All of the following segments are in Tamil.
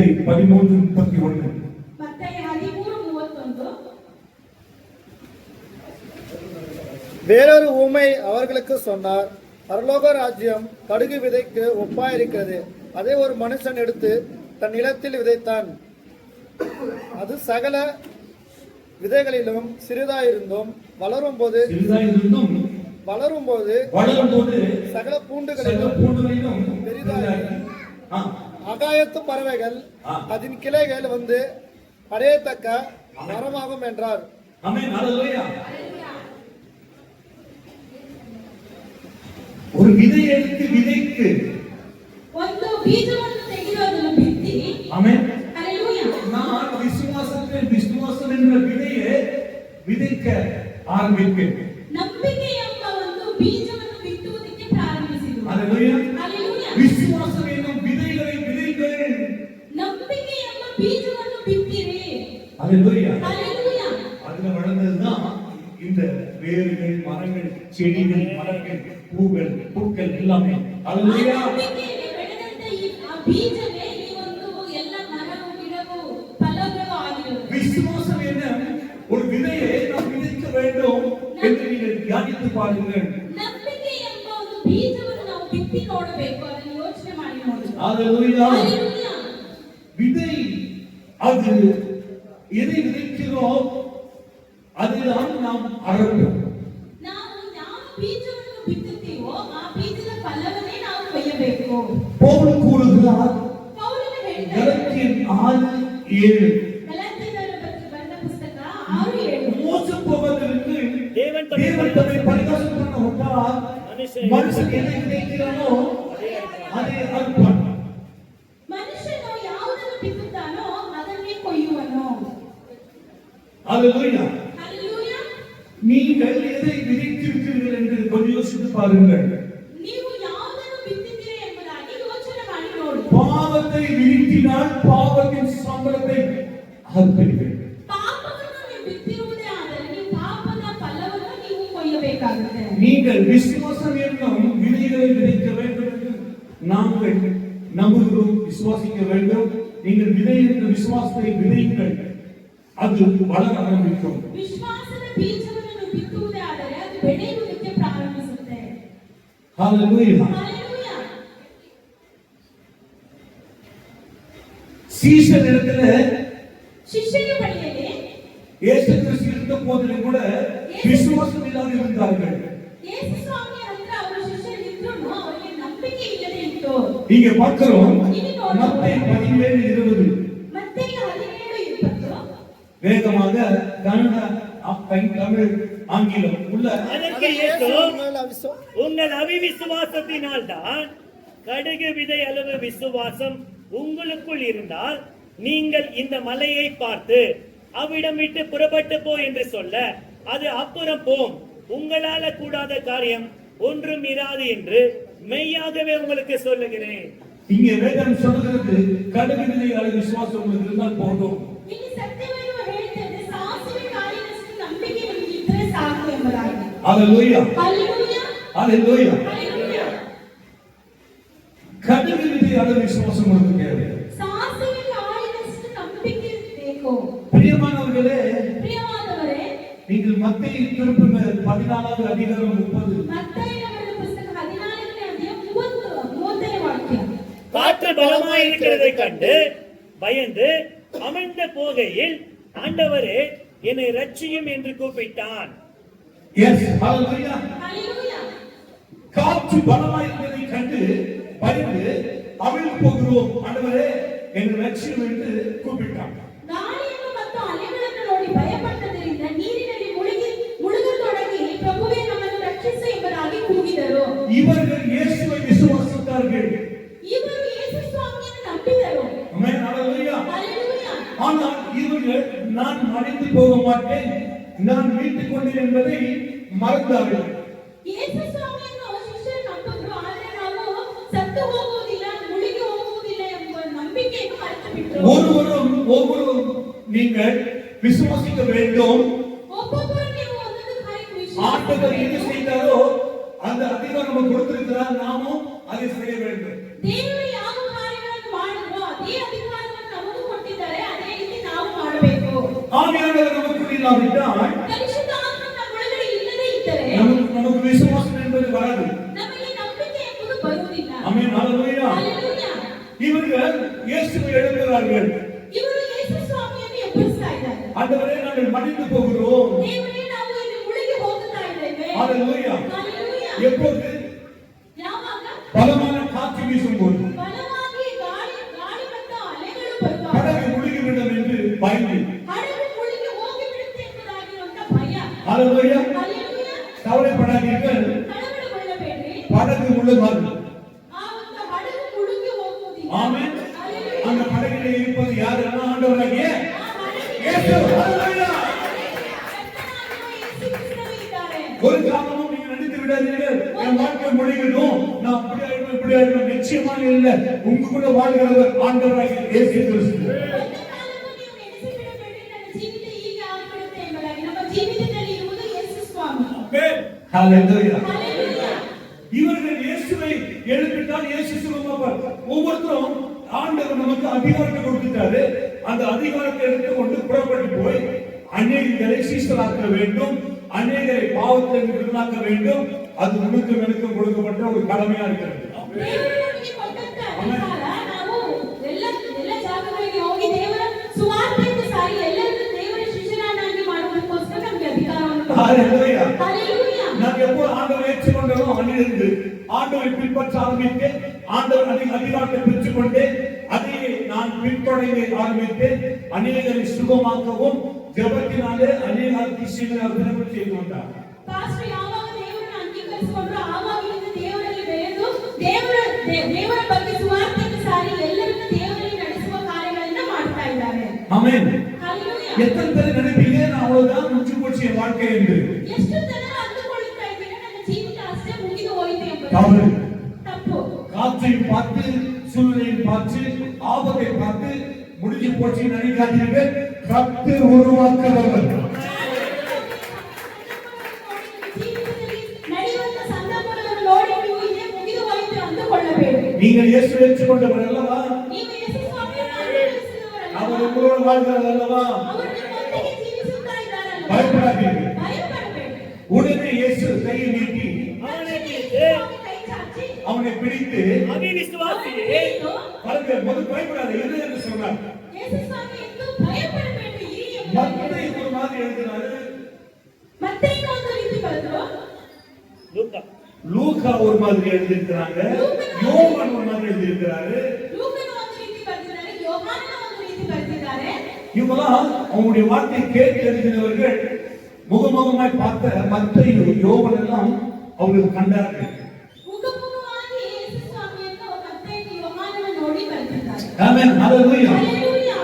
மத்தேயு 13:31. மத்தேயு 13:31. வேறொரு ஊமை அவர்களுக்கு சொன்னார். பரலோக ராஜ்யம் கடுகு விதைக்கு ஒப்பாயிருக்கிறது. அதை ஒரு மனுஷன் எடுத்து தன் நிலத்தில் விதைத்தான். அது சகல விதைகளிலும் சிறிதாயிருந்தும் வளரும்போது சகல பூண்டுகளிலும் பெரிதாயிரும். ஆகாயத்து பறவைகள் அதன் கிளைகள் வந்து அடையத்தக்க மரமாகும் என்றார். ஒரு விதை எடுத்து விதைக்கு ಒಂದು ಬೀಜವನ್ನು ತೆಗೆಯೋದನ್ನು ಬಿತ್ತಿ ಆಮೆನ್ ಹalleluya நான் விசுவாசம் என்ற விதையை விதைக்க ஆரம்பிப்பேன். ನಂಬಿಕೆ ಎಂಬ ಒಂದು ಬೀಜವನ್ನು ಬಿತ್ತುವುದಕ್ಕೆ ಪ್ರಾರಂಭಿಸಿದರು. ಹalleluya ಹalleluya விசுவாசம் என்னும் விதைகளை விதைக்கிறேன். ನಂಬಿಕೆ ಎಂಬ ಬೀಜವನ್ನು ಬಿತ್ತಿರಿ. ಹalleluya ಹalleluya அதுல வளர்ந்ததுதான் இந்த வேர்கள், மரங்கள், செடிகள், மரங்கள், பூக்கள் எல்லாமே. ஹalleluya ನಂಬಿಕೆಯಲ್ಲಿ ಬೆಳೆದಂತ ಈ ಬೀಜವೇ ಈ ಒಂದು ಎಲ್ಲ ಮರವು, ಗಿಡವು, ಫಲಗಳು ಆಗಿರುವುದು. விசுவாசம் என்ன? ஒரு விதையை நாம் விதைக்க வேண்டும் என்று நீங்கள் தியானித்து பாருங்கள். ನಂಬಿಕೆ ಎಂಬ ಒಂದು ಬೀಜವನ್ನು ನಾವು ಬಿತ್ತಿ ನೋಡಬೇಕು, ಅದನ್ನು ಯೋಚನೆ ಮಾಡಿ ನೋಡಿ. ஹalleluya ಹalleluya விதை அது எதை விதைக்கிறோம் அதுதான் நாம் அறுப்போம். ನಾವು ಯಾವ ಬೀಜವನ್ನು ಬಿತ್ತುತ್ತೀವೋ ಆ ಬೀಜದ ಫಲವನ್ನೇ ನಾವು ಕೊಯ್ಯಬೇಕು. பவுல் கூறுகிறார் ಪೌಲನು ಹೇಳಿದ கலாத்தியர் 6:7 ಗಲಾತ್ಯದವರಿಗೆ ಬರೆದ ಪುಸ್ತಕ 6:7 மோசம் போவதற்கு தேவன் தம்மை பரிகாசம் பண்ண விட்டார். மனுஷன் எதை விதைக்கிறானோ அதை அறுப்பான். ಮನುಷ್ಯನು ಯಾವುದನ್ನು ಬಿತ್ತುತ್ತಾನೋ ಅದನ್ನೇ ಕೊಯ್ಯುವನು. ஹalleluya ಹalleluya நீங்கள் எதை விதைத்திருக்கிறீர்கள் என்று கொஞ்சம் யோசித்து பாருங்கள். ನೀವು ಯಾವುದನ್ನು ಬಿತ್ತಿದ್ದೀರಿ ಎಂಬುದಾಗಿ ಯೋಚನೆ ಮಾಡಿ ನೋಡಿ. பாவத்தை விதைத்தினால் பாவத்தின் சம்பளத்தை அறுப்பீர்கள். ಪಾಪವನ್ನು ನೀವು ಬಿತ್ತಿರುವುದೇ ಆದರೆ ನೀವು ಪಾಪದ ಫಲವನ್ನು ನೀವು ಕೊಯ್ಯಬೇಕಾಗುತ್ತೆ. நீங்கள் விசுவாசம் என்னும் விதைகளை விதைக்க வேண்டும் என்று நாங்கள் நம்புகிறோம், விசுவாசிக்க வேண்டும். நீங்கள் விதை என்ற விசுவாசத்தை விதைங்கள், அது வளர ஆரம்பிக்கும். ವಿಶ್ವಾಸದ ಬೀಜವನ್ನು ನೀವು ಬಿತ್ತುವುದೇ ಆದರೆ ಅದು ಬೆಳೆಯುವುದಕ್ಕೆ ಪ್ರಾರಂಭಿಸುತ್ತೆ. ஹalleluya ಹalleluya சீசன் இடத்துல ಶಿಷ್ಯರ ಬಳಿಯಲ್ಲಿ இயேசு கிறிஸ்து இருந்த போதிலும் கூட விசுவாசம் இல்லாமல் இருந்தார்கள். ಯೇಸು ಸ್ವಾಮಿ ಹತ್ರ ಅವರ ಶಿಷ್ಯರು ಇದ್ರೂ ಅವರಿಗೆ ನಂಬಿಕೆ ಇಲ್ಲದೆ ಇತ್ತು. இங்க பார்க்கிறோம் மத்தேயு 17:20 மத்தேயு 17:20 வேகமாக கன்னட, தமிழ், ஆங்கிலம் உள்ள அதற்கு இயேசு, உங்கள் அவிவிசுவாசத்தினால் தான் கடுகு விதை அளவு விசுவாசம் உங்களுக்குள் இருந்தால் நீங்கள் இந்த மலையை பார்த்து அவ்விடம் விட்டு புறப்பட்டு போ என்று சொல்ல அது அப்புறம் போம். உங்களால கூடாத காரியம் ஒன்றும் இராது என்று மெய்யாகவே உங்களுக்கு சொல்லுகிறேன். இங்க வேதம் சொல்லுகிறது கடுகு விதை அளவு விசுவாசம் உங்களுக்கு இருந்தால் போதும். ಇಲ್ಲಿ ಸತ್ಯವೇನು ಹೇಳುತ್ತದೆ, ಸಾಸಿವೆ ಕಾಳಿನಷ್ಟು ನಂಬಿಕೆ ನಿಮಗೆ ಇದ್ದರೆ ಸಾಕು ಎಂಬುದಾಗಿ. ஹalleluya ಹalleluya ஹalleluya ಹalleluya கடுகு விதை அளவு விசுவாசம் உங்களுக்கு தேவை. ಸಾಸಿವೆ ಕಾಳಿನಷ್ಟು ನಂಬಿಕೆ ಬೇಕು. பிரியமானவர்களே, ಪ್ರಿಯವಾದವರೇ, நீங்கள் மத்தேயு திருப்புங்க 14வது அதிகாரம் 30 மத்தேயு ಬರೆದ ಪುಸ್ತಕ 14ನೇ ಅಧ್ಯಾಯ 30ನೇ ವಾಕ್ಯ. காற்று பலமாய் இருக்கிறதை கண்டு பயந்து அமிழ்ந்த போகையில் ஆண்டவரே என்னை ரட்சியும் என்று கூப்பிட்டான். எஸ் ஹalleluya ஹalleluya காற்று பலமாய் இருக்கிறதை கண்டு பயந்து அமிழ்ந்து போகிறோம், ஆண்டவரே என்னை ரட்சியும் என்று கூப்பிட்டான். ಗಾಳಿಯನ್ನು ಮತ್ತು ಅಲೆಗಳನ್ನು ನೋಡಿ ಭಯಪಟ್ಟದರಿಂದ ನೀರಿನಲ್ಲಿ ಮುಳುಗತೊಡಗಿ ಪ್ರಭುವೇ ನಮ್ಮನ್ನು ರಕ್ಷಿಸು ಎಂಬುದಾಗಿ ಕೂಗಿದರು. இவர்கள் இயேசுவை விசுவாசித்தார்கள். ಇವರು ಯೇಸು ಸ್ವಾಮಿಯನ್ನು ನಂಬಿದರು. ஆமென் ஹalleluya ஹalleluya ஆனால் இவர்கள் நான் மடிந்து போக மாட்டேன், நான் வீட்டுக் கொண்டேன் என்பதை மறந்தார்கள். ಯೇಸು ಸ್ವಾಮಿಯನ್ನು ಶಿಷ್ಯರು ನಂಬಿದ್ರು, ಆದರೆ ನಾವು ಸತ್ತು ಹೋಗುವುದಿಲ್ಲ, ಮುಳುಗಿ ಹೋಗುವುದಿಲ್ಲ ಎಂಬ ನಂಬಿಕೆಯನ್ನು ಮರೆತು ಬಿಟ್ಟರು. ஒவ்வொருவரும் நீங்கள் விசுவாசிக்க வேண்டும். ಒಬ್ಬೊಬ್ಬರು ನೀವು ಒಂದೊಂದು ಕಾರ್ಯಕ್ಕೆ ஆண்டவர் என்ன செய்தாரோ அந்த அதிகாரம் நமக்கு கொடுத்திருக்கிறார், நாமும் அதை செய்ய வேண்டும். ದೇವರು ಯಾವ ಕಾರ್ಯಗಳನ್ನು ಮಾಡಿದ್ರು ಅದೇ ಅಧಿಕಾರವನ್ನು ಇಲ್ಲವಿದ್ದಾಗ ಪರಿಶುದ್ಧಾತ್ಮ ನಮ್ಮೊಳಗಡೆ ಇಲ್ಲದೇ ಇದ್ದರೆ ನಮಗೆ ವಿಶ್ವಾಸ ಎಂಬುದು ಬರದು. ನಮಗೆ ನಂಬಿಕೆ ಎಂಬುದು ಬರುವುದಿಲ್ಲ. Amen, hallelujah. ಹಲ್ಲೆಲೂಯಾ. இவர்கள் இயேசுவை எழுப்புகிறார்கள். ಇವರು ಯೇಸು ಸ್ವಾಮಿಯನ್ನು ಎಬ್ಬಿಸ್ತಾ ಇದ್ದಾರೆ. ஆண்டவரே நாங்கள் மடிந்து போகிறோம். ದೇವರೇ ನಾವು ಇಲ್ಲಿ ಮುಳುಗಿ ಹೋಗುತ್ತಾ ಇದ್ದೇವೆ. ஹல்லேலூயா. ಹಲ್ಲೆಲೂಯಾ. எப்போது? ಯಾವಾಗ? பலமான காற்று வீசும்போது ಬಲವಾಗಿ ಗಾಳಿ ಮತ್ತು ಅಲೆಗಳು ಬರುವಾಗ படகு முழுகிவிடும் என்று பயந்து. ಹಡಗು ಮುಳುಗಿ ಹೋಗಿಬಿಡುತ್ತೆ ಎಂಬುದಾಗಿರುವಂತ ಭಯ. ஹல்லேலூயா. ಹಲ್ಲೆಲೂಯಾ. கவலைப்படாதீர்கள், ಕಳವಳಗೊಳ್ಳಬೇಡ್ರಿ. படகு முழுகாது. ಆ ಒಂದು ಹಡಗು ಮುಳುಗಿ ಹೋಗುವುದಿಲ್ಲ. ஆமென். ಹಲ್ಲೆಲೂಯಾ. அந்த படகிலே இருப்பது யார்? ஆண்டவராகிய ಆ ಹಡಗಿನ இயேசு. ஹல்லேலூயா. ಕರ್ತನಾಗಿರುವ ಯೇಸು ಕ್ರಿಸ್ತನೇ ಇದ್ದಾರೆ. ஒரு காரணமும் நீங்க நினைத்து விடாதீர்கள், என் வாழ்க்கை முழுகிடும், நான் அப்படி ஆயிடுவேன் இப்படி ஆயிடுவேன். நிச்சயமாக இல்லை. உங்க கூட வாழ்கிறவர் ஆண்டவராகிய இயேசு கிறிஸ்து. ಒಂದು ಕಾಲಕ್ಕೂ ನೀವು ನೆನೆಸಿ ಬಿಡಬೇಡಿ, ನನ್ನ ಜೀವಿತ ಹೀಗೆ ಆಗ್ಬಿಡುತ್ತೆ ಎಂಬುದಾಗಿ. ನಮ್ಮ ಜೀವಿತದಲ್ಲಿ ಇರುವುದು ಯೇಸು ಸ್ವಾಮಿ. ஹல்லேலூயா. ಹಲ್ಲೆಲೂಯಾ. இவர்கள் இயேசுவை எழுப்பிட்டால் இயேசு சுகமாப்பார். ஒவ்வொருத்தரும் ஆண்டவர் நமக்கு அதிகாரத்தை கொடுத்துட்டாரு. அந்த அதிகாரத்தை எடுத்துக்கொண்டு புறப்பட்டு போய் அநேகரை சீஷராக்க வேண்டும், அநேகரை பாவத்திலிருந்து விடுதலாக்க வேண்டும். அது உனக்கும் எனக்கும் கொடுக்கப்பட்ட ஒரு கடமையா இருக்கிறது. ದೇವರು ನಮಗೆ ಕೊಟ್ಟಂತ ಅಧಿಕಾರ, ನಾವು ಎಲ್ಲ ಜಾಗಗಳಿಗೆ ಹೋಗಿ ದೇವರ ಸುವಾರ್ತೆಯನ್ನು ಸಾರಿ ಎಲ್ಲರನ್ನೂ ದೇವರ ಶಿಷ್ಯರನ್ನಾಗಿ ಮಾಡುವುದಕ್ಕೋಸ್ಕರ ನಮಗೆ ಅಧಿಕಾರವನ್ನು ಕೊಟ್ಟಿದ್ದಾರೆ. ஹல்லேலூயா. ಹಲ್ಲೆಲೂಯಾ. நான் எப்போ ஆண்டவரை ஏற்றுக்கொண்டனோ அன்றிலிருந்து ஆண்டவரை பின்பற்ற ஆரம்பித்தேன். ஆண்டவர் அதிகாரத்தை பெற்றுக்கொண்டேன். அதை நான் பின்தொடர ஆரம்பித்தேன். அநேகரை சுகமாக்கவும் ஜெபத்தினாலே அநேகருக்கு சீக்கிரம் செய்து வந்தார். ಪಾಸ್ಟರ್ ಯಾವಾಗ ದೇವರನ್ನು ಅಂಗೀಕರಿಸಿಕೊಂಡ್ರು ಆವಾಗಿನಿಂದ ದೇವರಲ್ಲಿ ಬೆಳೆದು ದೇವರ ಬಗ್ಗೆ ಸುವಾರ್ತೆಯನ್ನು ಸಾರಿ ಎಲ್ಲರನ್ನೂ ದೇವರಲ್ಲಿ ನಡೆಸುವ ಕಾರ್ಯಗಳನ್ನ ಮಾಡ್ತಾ ಇದ್ದಾರೆ. ஆமென். ಹಲ್ಲೆಲೂಯಾ. எத்தனை பேர் நினைப்பீங்க நான் அவ்வளவுதான் முடிச்சு போச்சு என் வாழ்க்கை என்று? ಎಷ್ಟು ಜನರು ಅಂದುಕೊಳ್ಳುತ್ತಾ ಇದ್ದೀರಾ ನನ್ನ ಜೀವಿತ ಅಷ್ಟೇ ಮುಗಿದು ಹೋಯಿತು ಎಂಬುದು தவறு. ತಪ್ಪು. காற்றையும் பார்த்து சூழ்நிலையும் பார்த்து ஆபத்தை பார்த்து முடிஞ்சு போச்சு நினைக்காதீர்கள். கர்த்தர் உருவாக்குறவர். ಜೀವಿತದಲ್ಲಿ ನಡೆಯುವಂತ ಸಂದರ್ಭಗಳನ್ನು ನೋಡಿ ನೀವು ಇದೇ ಮುಗಿದು ಹೋಯಿತು ಅಂದುಕೊಳ್ಳಬೇಡಿ. நீங்கள் இயேசு ஏற்றுக்கொண்டவர் அல்லவா? ನೀವು ಯೇಸು ಸ್ವಾಮಿಯನ್ನು ಅಂಗೀಕರಿಸಿದವರಲ್ಲ. அவர் உங்களோட வாழ்கிறார் அல்லவா? ಅವರು ನಿಮ್ಮೊಂದಿಗೆ ಜೀವಿಸುತ್ತಾ ಇದ್ದಾರಲ್ಲ. பயப்படாதீர்கள். ಭಯಪಡಬೇಡಿ. உடனே இயேசு கையை நீட்டி அவனை ಸ್ವಾಮಿ ಕೈ ಚಾಚಿ அவனை பிடித்து அவிவிசுவாசியே, பாருங்க, முதல் பயப்படாத இரு என்று சொன்னார். ಯೇಸು ಸ್ವಾಮಿ ಎಂದು ಭಯಪಡಬೇಡಿ ಇರಿ ಎಂಬುದಾಗಿ மத்தேயு ಹೇಳಿದರು. ஒரு மாதிரி எழுதினாரு, ಮತ್ತೆ ಇನ್ನೊಂದು ರೀತಿ ಬರೆದ್ರು. லூக்கா லூக்கா ஒரு மாதிரி எழுதியிருக்கிறாங்க, யோவான் ஒரு மாதிரி எழுதியிருக்கிறாரு. ಲೂಕನು ಒಂದು ರೀತಿ ಬರೆದಿದ್ದಾರೆ, ಯೋಹಾನನ ಒಂದು ರೀತಿ ಬರೆದಿದ್ದಾರೆ. இவங்கெல்லாம் அவங்களுடைய வார்த்தையை கேட்டு எழுதினவர்கள். முகமுகமாய் பார்த்த மத்தேயு யோவான் எல்லாம் அவங்களுக்கு கண்டார்கள். ಮುಖಮುಖವಾಗಿ ಯೇಸು ಸ್ವಾಮಿಯನ್ನು ಮತ್ತೆ ಯೋಹಾನನ ನೋಡಿ ಬರೆದಿದ್ದಾರೆ. ஆமென், ஹல்லேலூயா. ಹಲ್ಲೆಲೂಯಾ.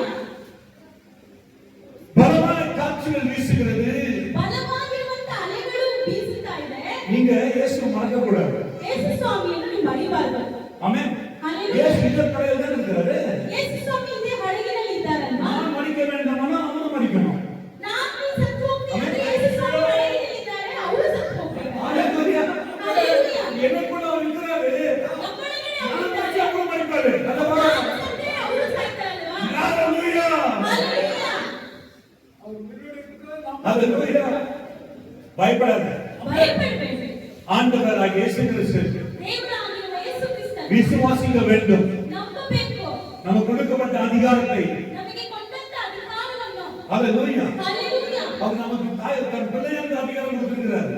பலமான காற்றுகள் வீசுகிறது. ಬಲವಾಗಿರುವಂತ ಅಲೆಗಳು ಬೀಸುತ್ತಾ ಇದೆ. நீங்க இயேசு மறக்க கூடாது. ಯೇಸು ಸ್ವಾಮಿಯನ್ನು ನೀವು ಮರಿಬಾರದು. ஆமென். ஹல்லேலூயா. இயேசு இந்த கடையில் தான் இருக்கிறாரு. ಯೇಸು ಸ್ವಾಮಿ ಇದೇ ಹಡಗಿನಲ್ಲಿ ಇದ್ದಾರಲ್ವಾ? நான் மறிக்க வேண்டாமனா அவனும் மறிக்கணும். ನಾನು ಸತ್ತು ಹೋಗ್ತೀನಿ ಅಂದ್ರೆ ಯೇಸು ಸ್ವಾಮಿ ಹಡಗಿನಲ್ಲಿ ಇದ್ದಾರೆ, ಅವರು ಸತ್ತು ಹೋಗ್ತಾರೆ. ஹல்லேலூயா. ಹಲ್ಲೆಲೂಯಾ. எனக்குள்ள அவர் இருக்கிறாரு. ನಮ್ಮೊಳಗಡೆ நான் ಅವರು மறிச்சா ಇದ್ದಾರೆ. அவரும் மறிப்பாரு. அல்லவா? ನಾನು ಸತ್ತರೆ ಅವರು ಸಾಯ್ತಾರಲ್ವಾ? ஹல்லேலூயா. ಹಲ್ಲೆಲೂಯಾ. ஹல்லேலூயா. பயப்படாத. ಭಯಪಡಬೇಡಿ. ஆண்டவராகிய இயேசு கிறிஸ்து ದೇವರಾಗಿರುವ ಯೇಸು ಕ್ರಿಸ್ತನು விசுவாசிக்க வேண்டும். ನಂಬಬೇಕು. நமக்கு கொடுக்கப்பட்ட அதிகாரத்தை. ನಮಗೆ ಕೊಟ್ಟಂತ ಅಧಿಕಾರವನ್ನು. ஹல்லேலூயா. ಹಲ್ಲೆಲೂಯಾ. அவர் நமக்கு தன் பிள்ளைகளுக்கு அதிகாரம் கொடுத்திருக்கிறார்.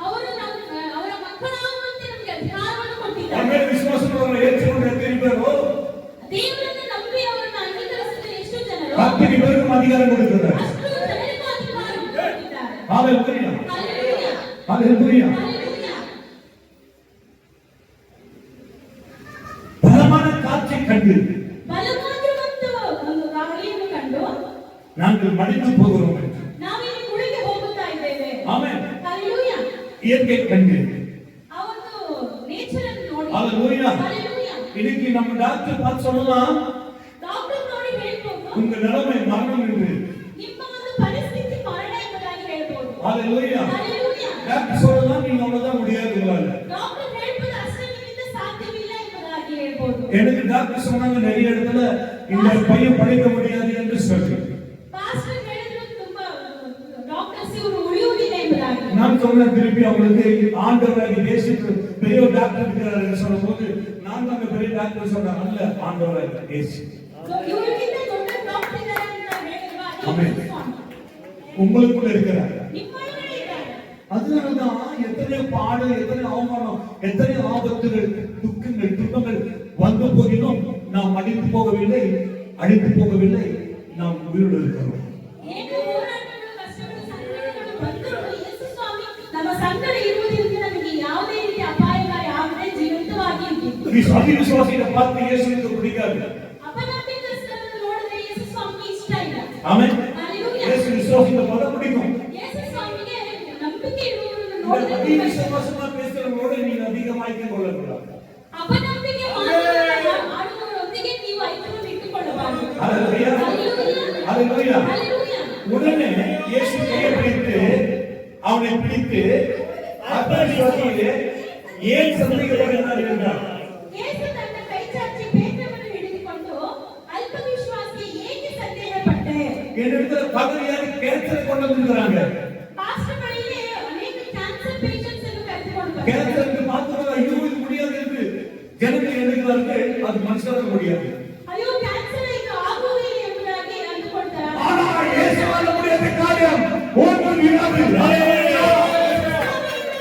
ಅವರು ಅವರ ಮಕ್ಕಳಾಗುವಂತೆ ನಮಗೆ ಅಧಿಕಾರವನ್ನು ಕೊಟ್ಟಿದ್ದಾರೆ. அவன் மேல விசுவாசம் உள்ளவரை ஏற்றுக்கொண்ட எத்தனை பேரோ ದೇವರನ್ನು ನಂಬಿ ಅವರನ್ನು ಅಂಗೀಕರಿಸಿದ ಎಷ್ಟು ಜನರು அத்தனை பேருக்கும் அதிகாரம் கொடுக்கிறார். ಅಷ್ಟು ಜನರಿಗೂ ಅಧಿಕಾರವನ್ನು ಕೊಟ್ಟಿದ್ದಾರೆ. ஹல்லேலூயா. ಹಲ್ಲೆಲೂಯಾ. ஹல்லேலூயா. ಹಲ್ಲೆಲೂಯಾ. பலமான காற்றை கண்டு ಬಲವಾಗಿರುವಂತ ಒಂದು ಗಾಳಿಯನ್ನು ಕಂಡು நாங்கள் மடிந்து போகிறோம். ನಾವಿಲ್ಲಿ ಮುಳುಗಿ ಹೋಗುತ್ತಾ ಇದ್ದೇವೆ. ஆமென். ಹಲ್ಲೆಲೂಯಾ. இயற்கை கண்டு. ಆ ಒಂದು ನೇಚರ್ ಅನ್ನು ನೋಡಿ. ஹல்லேலூயா. ಹಲ್ಲೆಲೂಯಾ. இன்னைக்கு நம்ம டாக்டர் பார்த்து சொல்லலாம், ಡಾಕ್ಟರ್ ನೋಡಿ ಹೇಳ್ಬೋದು, உங்க நிலைமை மரணம் என்று. ನಿಮ್ಮ ಒಂದು ಪರಿಸ್ಥಿತಿ ಮರಣ ಎಂಬುದಾಗಿ ಹೇಳ್ಬೋದು. ஹல்லேலூயா. ಹಲ್ಲೆಲೂಯಾ. டாக்டர் சொல்லலாம், நீங்க அவ்வளவுதான் முடியாது உங்களால. ಡಾಕ್ಟರ್ ಹೇಳ್ಬೋದು ಅಷ್ಟೇ ನಿಮ್ಮಿಂದ ಸಾಧ್ಯವಿಲ್ಲ ಎಂಬುದಾಗಿ ಹೇಳ್ಬೋದು. எனக்கு டாக்டர் சொன்னாங்க நிறைய இடத்துல இந்த பையன் படிக்க முடியாது என்று சொல்லி. ಪಾಸ್ಟರ್ ಹೇಳಿದ್ರು ತುಂಬಾ ಎಂಬುದಾಗಿ. நான் சொன்ன திருப்பி அவங்களுக்கு ஆண்டவராகிய இயேசு பெரிய டாக்டர் இருக்கிறாரு சொல்லும்போது நான் அந்த பெரிய டாக்டர் சொன்னேன் அல்ல ஆண்டவராகிய இயேசு. ಇವರಿಗಿಂತ ದೊಡ್ಡ ಡಾಕ್ಟರ್ ಇದ್ದಾರೆ ಅಂತ ಹೇಳಿಲ್ವಾ? ಆಮೆನ್. ಯೇಸು ಸ್ವಾಮಿ. உங்களுக்குள்ள இருக்கிறார். ನಿಮ್ಮೊಳಗಡೆ ಇದ್ದಾರೆ. அதனாலதான் எத்தனை பாடு, எத்தனை அவமானம், எத்தனை ஆபத்துகள், துக்கங்கள், துன்பங்கள் வந்து போகிலும் நாம் அழித்து போகவில்லை, அழித்து போகவில்லை, நாம் உயிரோடு இருக்கிறோம். ಏನು ಹೋರಾಟಗಳು, ಕಷ್ಟಗಳು, ಸಂಕಟಗಳು ಬಂದರೂ ಯೇಸು ಸ್ವಾಮಿ ನಮ್ಮ ಸಂಕಟ ಇರುವುದರಿಂದ ನಮಗೆ ಯಾವುದೇ ರೀತಿ ಅಪಾಯಕಾರಿ ಆಗದೆ ಜೀವಂತವಾಗಿ ಇದ್ದೀವಿ. அவிசுவாசிகளை பார்த்து இயேசுவுக்கு பிடிக்காது. ಅಪನಂಬಿಕಸ್ಥರನ್ನು ನೋಡಿದ್ರೆ ಯೇಸು ಸ್ವಾಮಿಗೆ ಇಷ್ಟ ಇಲ್ಲ. ஆமென். Hallelujah. இயேசு விசுவாசிகளை பார்த்தா பிடிக்கும். ಯೇಸು ಸ್ವಾಮಿಗೆ ನಂಬಿಕೆ ಇರುವವರನ್ನು இந்த ನೋಡಿದ್ರೆ அவிசுவாசமா பேசுறவங்களோட நீங்க அதிகமாய்க்க கொள்ளக்கூடாது. ಅಪನಂಬಿಕೆ ಆಡುವವರೊಂದಿಗೆ ನೀವು ಐಕ್ಯವನ್ನು ಇಟ್ಟುಕೊಳ್ಳಬಾರದು. ஹalleluya. Hallelujah. ஹalleluya. Hallelujah. உடனே இயேசு கையை பிடித்து அவனை பிடித்து அவிசுவாசிகளே ஏன் சந்தேகப்படுகிறார் என்றார். ಯೇಸು ತನ್ನ ಕೈ ಚಾಚಿ ಪೇತ್ರನನ್ನು ಹಿಡಿದುಕೊಂಡು ಅಲ್ಪ ವಿಶ್ವಾಸಿಗೆ ಏಕೆ ಸಂದೇಹಪಟ್ಟೆ? என்னிடத்துல பகலியாரு கேன்சரை கொண்டு வந்திருக்கிறாங்க. ಪಾಸ್ಟರ್ ಬಳಿಗೆ ಅನೇಕ ಕ್ಯಾನ್ಸರ್ ಪೇಷಂಟ್ಸ್ ಅನ್ನು ಕರೆದುಕೊಂಡು ಬಂದರು. கேன்சருக்கு மாத்திரம் இது முடியாது என்று ஜனங்கள் எண்ணுகிறார்கள். அது மனுஷரால் முடியாது. ಅಯ್ಯೋ ಕ್ಯಾನ್ಸರ್ ಈಗ ಆಗುವುದಿಲ್ಲ ಎಂಬುದಾಗಿ ಅಂದುಕೊಳ್ತಾರೆ. ஆனா இயேசுவால முடியாத காரியம் ஒன்றும் இல்லாது.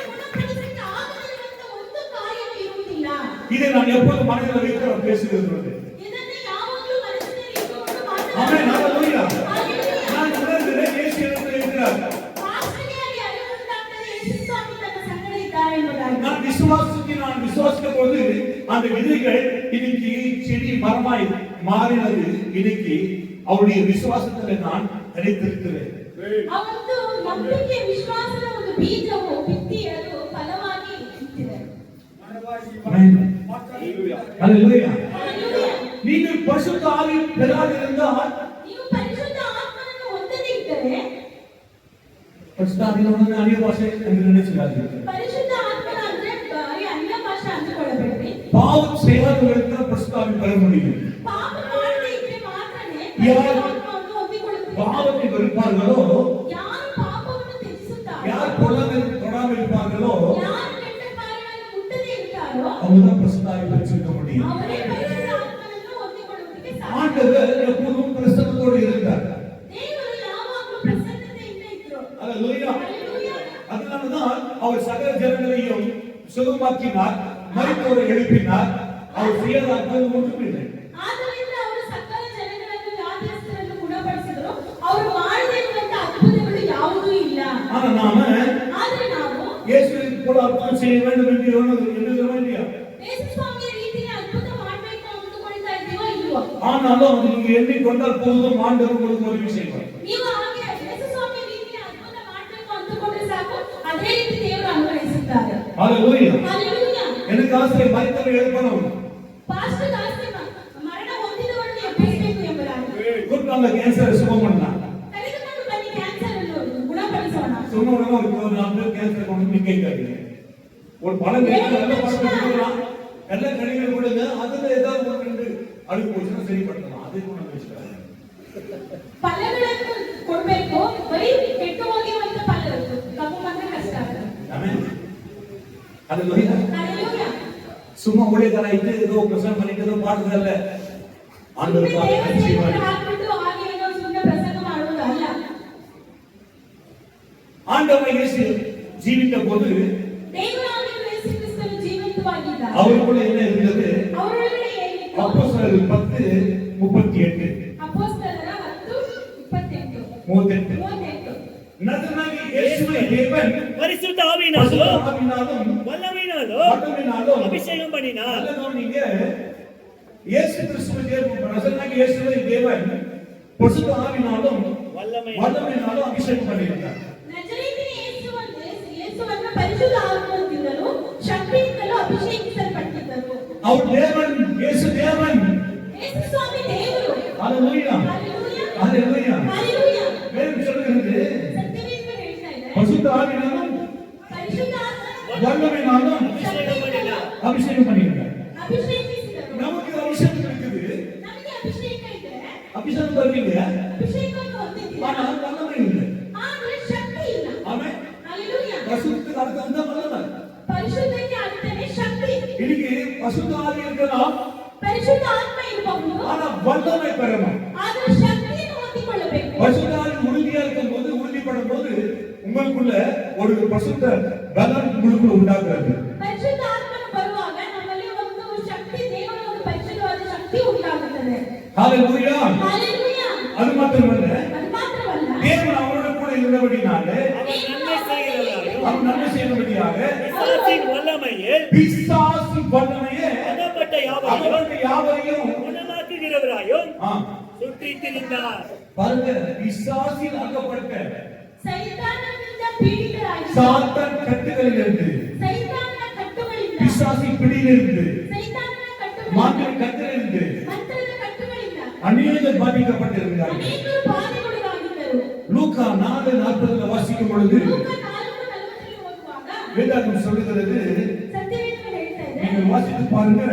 ಗುಣಪಡಿಸಲಿಕ್ಕೆ ಆಗದಿರುವಂತ ಒಂದು ಕಾರ್ಯವೂ ಇರುವುದಿಲ್ಲ. இதை நான் எப்போதும் மனதில் வைத்து பேசுகிறது. ಇದನ್ನು ಯಾವಾಗಲೂ ಮನಸ್ಸಿನಲ್ಲಿ ಇಟ್ಟುಕೊಂಡು ஆமென். ஹalleluya. Hallelujah. நான் உணர்கிறேன் இயேசு என்னிடத்தில் இருக்கிறார். ಪಾಸ್ಟರ್ಗೆ ಅಲ್ಲಿ ಅರಿವುಂಟಾಗ್ತದೆ, ಯೇಸು ಸ್ವಾಮಿ ತನ್ನ ಸಂಗಡ ಇದ್ದಾರೆ ಎಂಬುದಾಗಿ. நான் விசுவாசித்த போது அந்த விதைகள் இன்னைக்கு செடி மரமாய் மாறினது. இன்னைக்கு அவருடைய விசுவாசத்தில் நான் நினைத்திருக்கிறேன். ಅವತ್ತು ನಂಬಿಕೆ ವಿಶ್ವಾಸದ ಒಂದು ಬೀಜವು ಬಿತ್ತಿ ಅದು ಫಲವಾಗಿ ನಿಂತಿದೆ. ஹalleluya. Hallelujah. நீங்கள் பரிசுத்த ஆவி பெறாதிருந்தால் ನೀವು ಪರಿಶುದ್ಧ ಆತ್ಮನನ್ನು ಹೊಂದದೇ ಇದ್ದರೆ, பரிசுத்த ஆவியினோடு அந்நிய பாஷை என்று நினைச்சுக்காதீர்கள். ಪರಿಶುದ್ಧ ಆತ್ಮನ ಅಂದ್ರೆ ಬರೀ ಅನ್ಯ ಭಾಷೆ ಅಂದುಕೊಳ್ಳಬೇಡಿ. பாவம் செய்யாதவர்களுக்கு பரிசுத்த ஆவி பெற முடியும். ಪಾಪ ಮಾಡದೇ ಇದ್ರೆ ಮಾತ್ರನೇ ಯಾರು ಪರಿಶುದ್ಧ ಆತ್ಮವನ್ನು ಹೊಂದಿಕೊಳ್ಳುತ್ತೀರಿ. பாவத்தை வெறுப்பார்களோ, ಯಾರು ಪಾಪವನ್ನು ತ್ಯಜಿಸುತ್ತಾರೋ, யார் தொடாமல் இருப்பார்களோ ಯಾರು ಕೆಟ್ಟ ಕಾರ್ಯಗಳನ್ನು ಮುಟ್ಟದೇ ಇರ್ತಾರೋ அவங்கதான் பரிசுத்த ஆவி பெற்றிருக்க முடியும். ಅವರೇ ಪರಿಶುದ್ಧ ಆತ್ಮನನ್ನು ಹೊಂದಿಕೊಳ್ಳುವುದಕ್ಕೆ ಸಾಧ್ಯ. ஆண்டவர் எப்போதும் பிரசன்னத்தோடு இருந்தார். ದೇವರು ಯಾವಾಗಲೂ ಪ್ರಸನ್ನತೆಯಿಂದ ಇದ್ರು. ஹalleluya. Hallelujah. அதனால்தான் அவர் சகல ஜனங்களையும் சுகமாக்கினார், மரித்தோரை எழுப்பினார். அவர் செய்யாத அற்புதம் ஒன்றுமில்லை. ಆದ್ದರಿಂದ ಅವರು ಸಕಲ ಜನಗಳನ್ನು, ವ್ಯಾಧಿಸ್ಥರನ್ನು ಗುಣಪಡಿಸಿದರು. ಅವರು ಮಾಡದೇ ಇರುವಂತ ಅದ್ಭುತಗಳು ಯಾವುದೂ ಇಲ್ಲ. ஆனா நாம ಆದ್ರೆ ನಾವು இயேசுவின் போல அற்புதம் செய்ய வேண்டும் என்று எண்ணுகிறோம் இல்லையா? ಯೇಸು ಸ್ವಾಮಿಯ ರೀತಿಯ ಅದ್ಭುತ ಮಾಡಬೇಕು ಅಂದುಕೊಳ್ತಾ ಇದ್ದೀವೋ ಇಲ್ವೋ? ஆனாலும் நீங்க எண்ணிக்கொண்டால் போதும், ஆண்டவர் உங்களுக்கு உதவி செய்வார். ನೀವು ಹಾಗೆ ಯೇಸು ಸ್ವಾಮಿಯ ರೀತಿಯ ಅದ್ಭುತ ಮಾಡಬೇಕು ಅಂದುಕೊಂಡ್ರೆ ಸಾಕು, ಅದೇ ರೀತಿ ದೇವರು ಅನುಗ್ರಹಿಸುತ್ತಾರೆ. ஹalleluya. Hallelujah. எனக்கு ஆசை மரித்தவரை எழுப்பணும். ಪಾಸ್ಟರ್ ದಾಸ್ತಿ ಮರಣ ಹೊಂದಿದವರನ್ನು ಎಬ್ಬಿಸಬೇಕು ಎಂಬುದಾಗಿ. கூப்பிட்டாங்க கேன்சரை சுகம் பண்ணலாம். ಕರೆದುಕೊಂಡು ಬನ್ನಿ ಕ್ಯಾನ್ಸರ್ ಅನ್ನು ಗುಣಪಡಿಸೋಣ. சொன்ன உடனே ஒரு 4 பேர் கேன்சர் கொண்டு நிக்க வைக்காதீங்க. ஒரு பழம் நல்ல பழம் கொடுக்கலாம், நல்ல கனிகள் கொடுங்க. அதுல ஏதாவது ஒரு ரெண்டு அழுகு போச்சுன்னா சரிப்படுத்தலாம். அதை கொண்டு வச்சுக்காங்க. ಫಲಗಳನ್ನು ಕೊಡಬೇಕು. ಬರೀ ಕೆಟ್ಟು ಹೋಗಿರುವಂತ ಫಲ ಕಪ್ಪು ಮಾತ್ರ ಕಷ್ಟ ಆಗುತ್ತೆ. ஆமென். ஹalleluya. Hallelujah. சும்மா ஊழியக்காரா இட்டு ஏதோ பிரசங்கம் பண்ணிட்டு ஏதோ பாடுறதல்ல. ஆண்டவர் ಸುಮ್ಮನೆ ದೇವರ பார்த்து செய்வார். ಸೇವಕರು ಹಾಕ್ಬಿಟ್ಟು ಹಾಗೆ ಏನೋ ಸುಮ್ಮನೆ ಪ್ರಸಂಗ ಮಾಡುವುದು ಅಲ್ಲ. ஆண்டவர் இயேசு ஜீவித்த போது ದೇವರಾಗಿರುವ ಯೇಸು ಕ್ರಿಸ್ತನು ಜೀವಂತವಾಗಿದ್ದ. அவருக்குள்ள என்ன இருந்தது? ಅವರೊಳಗಡೆ ಏನಿತ್ತು? அப்போஸ்தலர் 10:38. ಅಪೊಸ್ತಲರ 10:28. 38. நசரேயனாகிய இயேசுவை தேவன் பரிசுத்த ஆவியினாலும் ஆவியினாலும் வல்லமையினாலும் அபிஷேகம் பண்ணினார். அதனால நீங்க இயேசு கிறிஸ்துவை தேவன் நசரேயனாகிய இயேசுவை தேவன் பரிசுத்த ஆவியினாலும் வல்லமையினாலும் அபிஷேகம் பண்ணினார். ನಜರೇತಿನ ಯೇಸುವನ್ನು ಪರಿಶುದ್ಧ ಆತ್ಮದಿಂದಲೂ ಶಕ್ತಿಯಿಂದಲೂ ಅಭಿಷೇಕಿಸಲ್ಪಟ್ಟಿದ್ದರು. அவர் தேவன், இயேசு தேவன். ಯೇಸು ಸ್ವಾಮಿ ದೇವರು. ஹalleluya. Hallelujah. ஹalleluya. Hallelujah. வேதம் சொல்கிறது ಸತ್ಯವೇದ ಹೇಳ್ತಾ ಇದೆ, பரிசுத்த ஆவியினாலும் ಪರಿಶುದ್ಧ ಆತ್ಮ வல்லமையினாலும் அபிஷேகம் பண்ணினார். ಅಭಿಷೇಕಿಸಿದರು. நமக்கு அபிஷேகம் இருக்குது. ನಮಗೆ ಅಭಿಷೇಕ ಇದೆ, அபிஷேகம் தருவீங்க. ಅಭಿಷೇಕವನ್ನು ಹೊಂದಿದ್ದೀವಿ, ஆனா வல்லமை இல்லை. ಆದ್ರೆ ಶಕ್ತಿ ಇಲ್ಲ. ஆமென். Hallelujah. பசுத்துக்கு அடுத்து தான் வல்லமை. ಪರಿಶುದ್ಧಕ್ಕೆ அடுத்தது சக்தி. இன்னைக்கு பசுத்த ஆவி இருக்கலாம், ಪರಿಶುದ್ಧ ಆತ್ಮ ಇರಬಹುದು, ஆனா வல்லமை பெறணும். ಆದ್ರೆ ಶಕ್ತಿಯನ್ನು ಹೊಂದಿಕೊಳ್ಳಬೇಕು. பசுத்த ஆவி உறுதியா இருக்கும்போது, உறுதிப்படும் போது உங்களுக்குள்ள ஒரு பசுத்த பலம் உங்களுக்குள்ள உண்டாகிறது. ಪರಿಶುದ್ಧ ಆತ್ಮನು ಬರುವಾಗ ನಮ್ಮಲ್ಲಿ ಒಂದು ಶಕ್ತಿ, ದೇವರ ಒಂದು ಪರಿಶುದ್ಧವಾದ ಶಕ್ತಿ ಉಂಟಾಗುತ್ತದೆ. ஹalleluya. ಹalleluya. அது மாத்திரமல்ல, ಅದು ಮಾತ್ರವಲ್ಲ, தேவன் அவரோட கூட இருந்தபடினாலே, அவன் நன்மை செய்கிறபடியாக பிசாசின் வல்லமையில் பிசாசு வல்லமையே அகப்பட்ட யாவரையும் குணமாக்குகிறவராயும் சுற்றித் திரிந்தார். பாருங்க, பிசாசில் அகப்பட்ட ಸೈತಾನನಿಂದ ಪೀಡಿತರಾಗಿ, சாத்தான் கட்டுகளிலிருந்து, ಸೈತಾನನ ಕಟ್ಟುಗಳಿಂದ, பிசாசின் பிடியிலிருந்து, ಸೈತಾನನ மாந்திர ಕಟ್ಟುಗಳಿಂದ, கட்டுகளிலிருந்து ಮಂತ್ರದ ಕಟ್ಟುಗಳಿಂದ அநேகர் பாதிக்கப்பட்டிருந்தார்கள். ಅನೇಕರು ಬಾಧೆಗೊಳಗಾಗಿದ್ದರು. லூக்கா 4:40 வாசிக்கும் பொழுது ಲೂಕ 4:40 ಓದುವಾಗ வேதாகம் சொல்லுகிறது, ಸತ್ಯವೇದ ಹೇಳ್ತಾ ಇದೆ, நீங்கள் வாசித்து பாருங்க,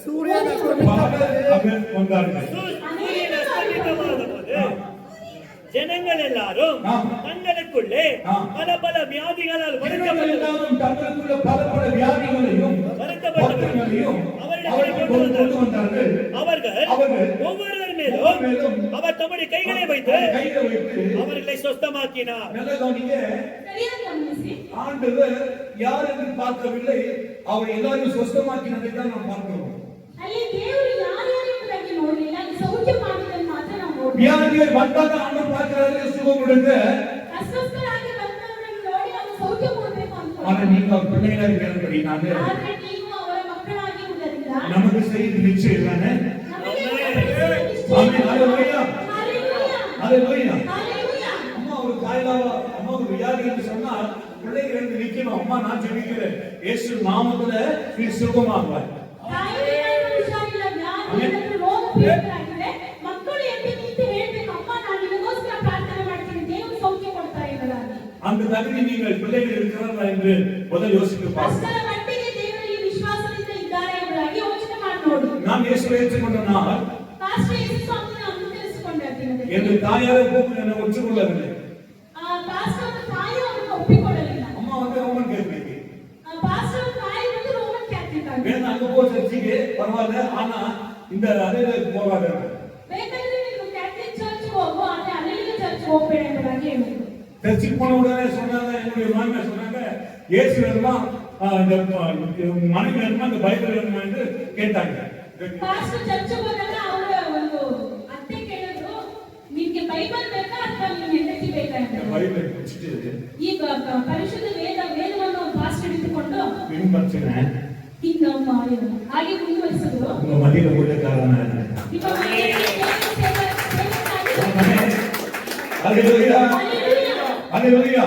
சூரியன் பகல் அவன் வந்தார்கள். சூரியன் அஸ்தமித்தமான போது ஜனங்கள் எல்லாரும் தங்களுக்குள்ளே பல பல வியாதிகளால் ஜனங்கள் எல்லாரும் தங்களுக்குள்ள பல பல வியாதிகளையும் வருத்தங்களையும் அவருக்கு கொண்டு வந்தார்கள். அவர்கள் ஒவ்வொருவர் மேலும் அவர் தம்முடைய கைகளை வைத்து கைகளை வைத்து அவர்களை சொஸ்தமாக்கினார். நல்ல கவனிங்க, ಸರಿಯಾಗಿ ಗಮನಿಸಿ. ஆண்டவர் யார் என்று பார்க்கவில்லை, அவர் எல்லாரையும் சொஸ்தமாக்கினதை தான் நாம் பார்க்கிறோம். ಅಲ್ಲಿ ದೇವರು ಯಾರ್ಯಾರು ಎಂಬುದಾಗಿ ನೋಡಲಿಲ್ಲ, ಅಲ್ಲಿ ಸೌಖ್ಯ ಮಾಡಿದ್ದನ್ನು ಮಾತ್ರ ನಾವು ನೋಡ್ತೀವಿ. வியாதிகள் வந்தாಗ ஆண்டவர் பார்க்கிறாரு, சுகம் கொடுங்க. ಅಸ್ವಸ್ಥರಾಗಿ ಬಂದವರನ್ನು ನೋಡಿ ಅವರು ಸೌಖ್ಯ ಕೊಡಬೇಕು ஆனா ಅಂತ. நீங்க அவர் பிள்ளைகளா இருக்கிறபடினால ಆದ್ರೆ ನೀವು ಅವರ ಮಕ್ಕಳಾಗಿ ಇರುವುದರಿಂದ நமக்கு செய்து நிச்சயம் தானே. ನಮಗೆ ஆமென். ஹalleluya. ஹalleluya. ஹalleluya. ஹalleluya. அம்மா ஒரு தாய்லாவா, அம்மா ஒரு வியாதி என்று சொன்னால் பிள்ளைகள் எழுந்து நிக்கணும். அம்மா நான் ஜெபிக்கிறேன், இயேசு நாமத்துல நீ சுகமாகுவாய். ತಾಯಿಗೆ ಹುಷಾರಿಲ್ಲ, ವ್ಯಾಧಿಯಿಂದ ರೋಗ ಪೀಡಿತರಾಗಿದ್ರೆ ಮಕ್ಕಳು ಎದ್ದು ನಿಂತು ಹೇಳ್ಬೇಕು, ಅಮ್ಮ ನಾನು ನಿಮಗೋಸ್ಕರ ಪ್ರಾರ್ಥನೆ ಮಾಡ್ತೀನಿ, ದೇವರು ಸೌಖ್ಯ ಕೊಡ್ತಾ ಇದ್ದಾರೆ. அந்த தகுதி நீங்கள் பிள்ளைகள் இருக்கிறார்களா என்று முதல் யோசித்து பாருங்கள். ಅಷ್ಟರ ಮಟ್ಟಿಗೆ ದೇವರಲ್ಲಿ ವಿಶ್ವಾಸದಿಂದ ಇದ್ದಾರೆ ಎಂಬುದಾಗಿ ಯೋಚನೆ ಮಾಡಿ ನೋಡಿ. நான் இயேசுவை ஏற்றுக்கொண்ட நாள் ಪಾಸ್ಟರ್ ಯೇಸು ಸ್ವಾಮಿನ ಅನುಸರಿಸಿಕೊಂಡಿರ್ತೀನಿ. என் தாயாரை போக்கு என்னை ஒற்றுக்கொள்ளவில்லை. ಪಾಸ್ಟರ್ ತಾಯಿ ಅವರನ್ನು ಒಪ್ಪಿಕೊಳ್ಳಲಿಲ್ಲ. அம்மா வந்து ரோமன் கேத்தலிக். ಪಾಸ್ಟರ್ ತಾಯಿ வந்து ರೋಮನ್ ಕ್ಯಾಥಲಿಕ್ ಆಗಿ. வேணா அங்க போ சர்ச்சுக்கு பரவாயில்ல, ஆனா இந்த அதே போகாத. ಬೇಕಾದ್ರೆ ನೀವು ಕ್ಯಾಥಲಿಕ್ ಚರ್ಚ್ ಹೋಗು, ಆದ್ರೆ ಅಲ್ಲಿಗೆ ಚರ್ಚ್ ಹೋಗಬೇಡ ಎಂಬುದಾಗಿ ಹೇಳಿದ್ರು. சர்ச்சுக்கு போன உடனே சொன்னாங்க, என்னுடைய மாமியார் சொன்னாங்க, இயேசு வேணுமா, இந்த மனைவி வேணுமா, இந்த பைபிள் வேணுமா என்று கேட்டாங்க. ಪಾಸ್ಟರ್ ಚರ್ಚ್ ಹೋದಾಗ ಅವರ ಒಂದು ಅತ್ತೆ ಕೇಳಿದ್ರು, ನಿಮಗೆ ಬೈಬಲ್ ಬೇಕಾ ಅಥವಾ ನಿಮ್ಮ ಹೆಂಡತಿ ಬೇಕಾ ಅಂತ. பைபிள் வச்சுட்டு ಈಗ ಪರಿಶುದ್ಧ ವೇದವನ್ನು ಪಾಸ್ಟರ್ ಹಿಡಿದುಕೊಂಡು பின்பற்றினேன். ಹಿಂಗ ಹಾಗೆ ಮುಂದುವರಿಸಿದ್ರು. உங்க மதியில ஊழியக்காரன் நான். ನಿಮ್ಮ ಮನೆಯಲ್ಲಿ ದೇವರ ಸೇವಕರಾಗಿ ஹalleluya. ஹalleluya.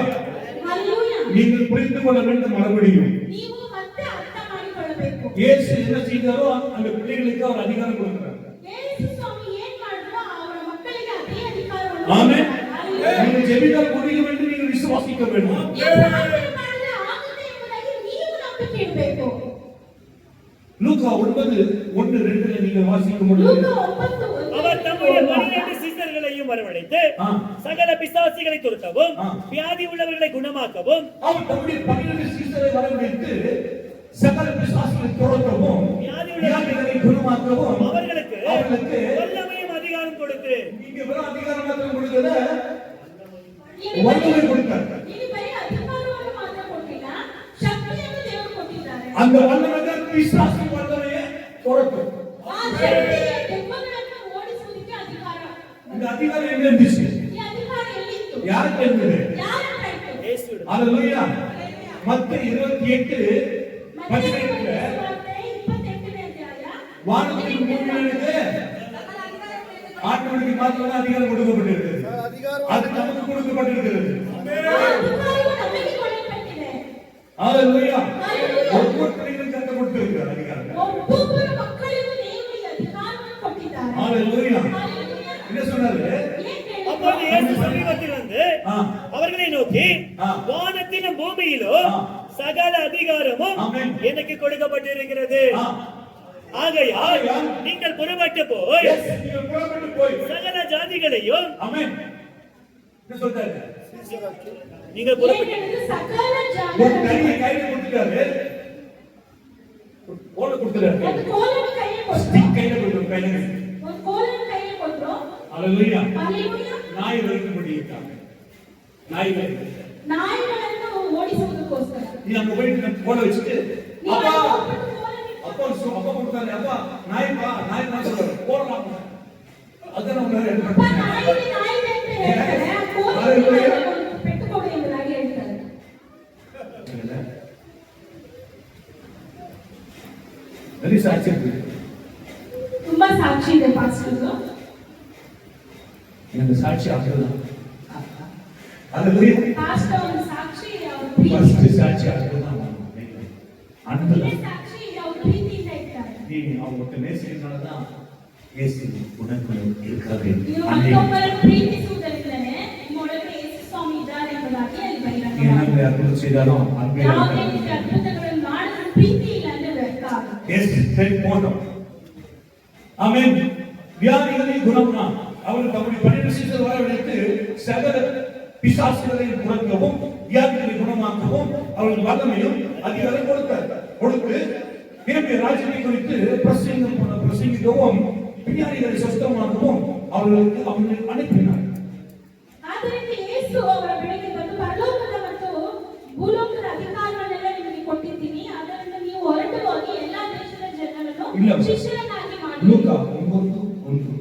ಹಲ್ಲೆಲೂಯಾ. நீங்கள் புரிந்து கொள்ள வேண்டும் மறுபடியும். ನೀವು ಮತ್ತೆ ಅರ್ಥ ಮಾಡಿಕೊಳ್ಳಬೇಕು. இயேசு என்ன செய்தாரோ அந்த பிள்ளைகளுக்கு அவர் அதிகாரம் கொடுக்கிறார். ಯೇಸು ಸ್ವಾಮಿ ಏನ್ ಮಾಡಿದ್ರು ಅವರ ಮಕ್ಕಳಿಗೆ ಅದೇ ಅಧಿಕಾರವನ್ನು ஆமென். ಹಲ್ಲೆಲೂಯಾ. நீங்கள் ஜெபித்தால் முடியும் என்று நீங்கள் விசுவாசிக்க வேண்டும். ಪ್ರಾರ್ಥನೆ ಮಾಡಿದ್ರೆ ಆಗುತ್ತೆ ಎಂಬುದಾಗಿ ನೀವು ನಂಬಿಕೆ ಇಡಬೇಕು. லூக்கா 9:1-2 நீங்கள் வாசிக்கும் பொழுது ಲೂಕ 9:1 அவர் தம்முடைய 12 சீஷர்களையும் வரவழைத்து சகல பிசாசுகளை துரத்தவும் வியாதி உள்ளவர்களை குணமாக்கவும் அவர் தம்முடைய 12 சீஷரை வரவழைத்து சகல பிசாசுகளை துரத்தவும் வியாதிகளை குணமாக்கவும் அவர்களுக்கு அவர்களுக்கு வல்லமையும் அதிகாரம் கொடுத்து. நீங்க வெறும் அதிகாரம் மாத்திரம் கொடுக்கல, ಇಲ್ಲಿ வல்லமை கொடுத்தார். ಇಲ್ಲಿ ಬರೀ ಅಧಿಕಾರವನ್ನು ಮಾತ್ರ ಕೊಟ್ಟಿಲ್ಲ, ಶಕ್ತಿಯನ್ನು ದೇವರು ಕೊಟ್ಟಿದ್ದಾರೆ. அந்த வல்லமை தான் பிசாசு வல்லமையை துரத்தும். ಆ ಶಕ್ತಿಗೆ ದೆವ್ವಗಳನ್ನು ಓಡಿಸುವುದಕ್ಕೆ ಅಧಿಕಾರ. இந்த அதிகாரம் எங்க இருந்துச்சு? ಈ ಅಧಿಕಾರ ಎಲ್ಲಿತ್ತು? யாருக்கு இருந்தது? ಯಾರ ಹತ್ರ ಇತ್ತು? இயேசுவிடம். ஹalleluya. மத்தேயு 28:18 ಮತ್ತಾಯ 28ನೇ ಅಧ್ಯಾಯ. வானத்தின் பூமியிலிருந்து ஆண்டவருக்கு மாத்திரம் அதிகாரம் கொடுக்கப்பட்டிருக்கிறது. அது நமக்கு கொடுக்கப்பட்டிருக்கிறது. ಆ ಅಧಿಕಾರವು ನಮಗೆ ಕೊಡಲ್ಪಟ್ಟಿದೆ. ஹalleluya. Hallelujah. ஒவ்வொருத்தரையும் கத்த கொடுத்திருக்கிறார் அதிகாரம். ಒಬ್ಬೊಬ್ಬರ ಮಕ್ಕಳಿಗೂ ದೇವರು ಈ ಅಧಿಕಾರವನ್ನು ಕೊಟ್ಟಿದ್ದಾರೆ. ஹalleluya. Hallelujah. என்ன சொன்னாரு? ಏನ್ ಹೇಳಿದ್ರು? அப்போது இயேசு சமீபத்தில் வந்து அவர்களை நோக்கி, வானத்திலும் பூமியிலும் சகல அதிகாரமும் ஆமென். எனக்கு கொடுக்கப்பட்டிருக்கிறது. ஆகையால் நீங்கள் புறப்பட்டு போய் எஸ், நீங்க புறப்பட்டு போய் சகல ஜாதிகளையும் ஆமென். என்ன சொல்றாரு? நீங்கள் புறப்பட்டு ஏனெனில் சகல ஒரு ஜாதிகளும் தனியை கையில கொடுத்துட்டாரு, கோலை கொடுத்துட்டாரு, ஒரு கோலன் கையில் கொடுத்தோம். ஸ்டிக் கையில கொடுத்துரு, கையில. ஒரு கோலன் கையில் கொடுத்தோம். அல்லேலூயா. ஹalleluya. நாய் வரைக்கும்படி இருக்காங்க, நாய் வரைக்கும். ನಾಯಿಗಳನ್ನು ಓಡಿಸುವುದಕ್ಕೋಸ್ಕರ நீ அங்க போயிட்டு கோலை வச்சுட்டு ನೀವು அப்பா ಹೋಗ್ಬಿಟ್ಟು ಕೋಲನ್ನು அப்பா அப்பா கொடுத்தாரு, அப்பா நாய் நான் சொல்றாரு, போடலாம். ಅದೇ ನಾವು ಅಪ್ಪ ನಾಯಿ ಅಂತ ಹೇಳ್ತಾರೆ, ಆ ಕೋಲನ್ನು ಪೆಟ್ಟುಕೊಡು ಎಂಬುದಾಗಿ ಹೇಳ್ತಾರೆ. ವೆರಿ ಸಾಕ್ಷಿ ತುಂಬಾ ಸಾಕ್ಷಿ ಇದೆ ಪಾಸ್ಟರ್. எனக்கு சாட்சி ஆகுது. அல்லேலூயா. ಪಾಸ್ಟರ್ ಒಂದು ಸಾಕ್ಷಿ ಅವ್ರ ಫಸ್ಟ್ ಪ್ರೀತಿ, ಸಾಕ್ಷಿ ಆಗುದು ಅನ್ಬಲ. ಸಾಕ್ಷಿ ಅವ್ರ ಪ್ರೀತಿಯಿಂದ ಇರ್ತಾರೆ. நீ அவங்க நேசிக்கிறதுனால தான் இயேசு உனக்கு இருக்காரு. ನೀವು ಮತ್ತೊಬ್ಬರನ್ನು ಪ್ರೀತಿಸುವುದರಿಂದಲೇ ನಿಮ್ಮೊಳಗೆ ಯೇಸು ಸ್ವಾಮಿ ಇದ್ದಾರೆ ಎಂಬುದಾಗಿ ಅಲ್ಲಿ நீ ಬರೆಯಲಾಗಿದೆ. என்ன அற்புதம் செய்தாலும் அன்பே ಯಾವುದೇ ರೀತಿಯ ಅದ್ಭುತಗಳನ್ನು ಮಾಡಿದ್ರು ಪ್ರೀತಿ ಇಲ್ಲ ಅಂದ್ರೆ ವ್ಯರ್ಥ. இயேசு சரி போட்டோம். ஆமென். வியாதிகளை குணமாக்கும் அவர் தம்முடைய 12 சீடரை வரவழைத்து சகல பிசாசுகளை குணமாக்கவும் வியாதிகளை குணமாக்கவும் அவர்கள் வல்லமையும் அதிகாரம் கொடுத்து பிறகு ராஜ்யத்தை குறித்து பிரசங்கிக்கவும் விஞ்ஞானிகளை சுத்தமாக்கவும் அவர்களுக்கு அனுப்பினார். ಆದ್ದರಿಂದ ಯೇಸು ಅವರ ಬೆಳಗ್ಗೆ ಬಂದು ಪರಲೋಕದ ಮತ್ತು ಭೂಲೋಕದ ಅಧಿಕಾರವನ್ನೆಲ್ಲ ನಿಮಗೆ ಕೊಟ್ಟಿದ್ದೀನಿ, ಅದರಿಂದ ನೀವು ಹೊರಟು ಹೋಗಿ ಎಲ್ಲಾ ದೇಶದ ಜನರನ್ನು ಶಿಷ್ಯರನ್ನಾಗಿ ಮಾಡಿ. லூக்கா 9:1-2.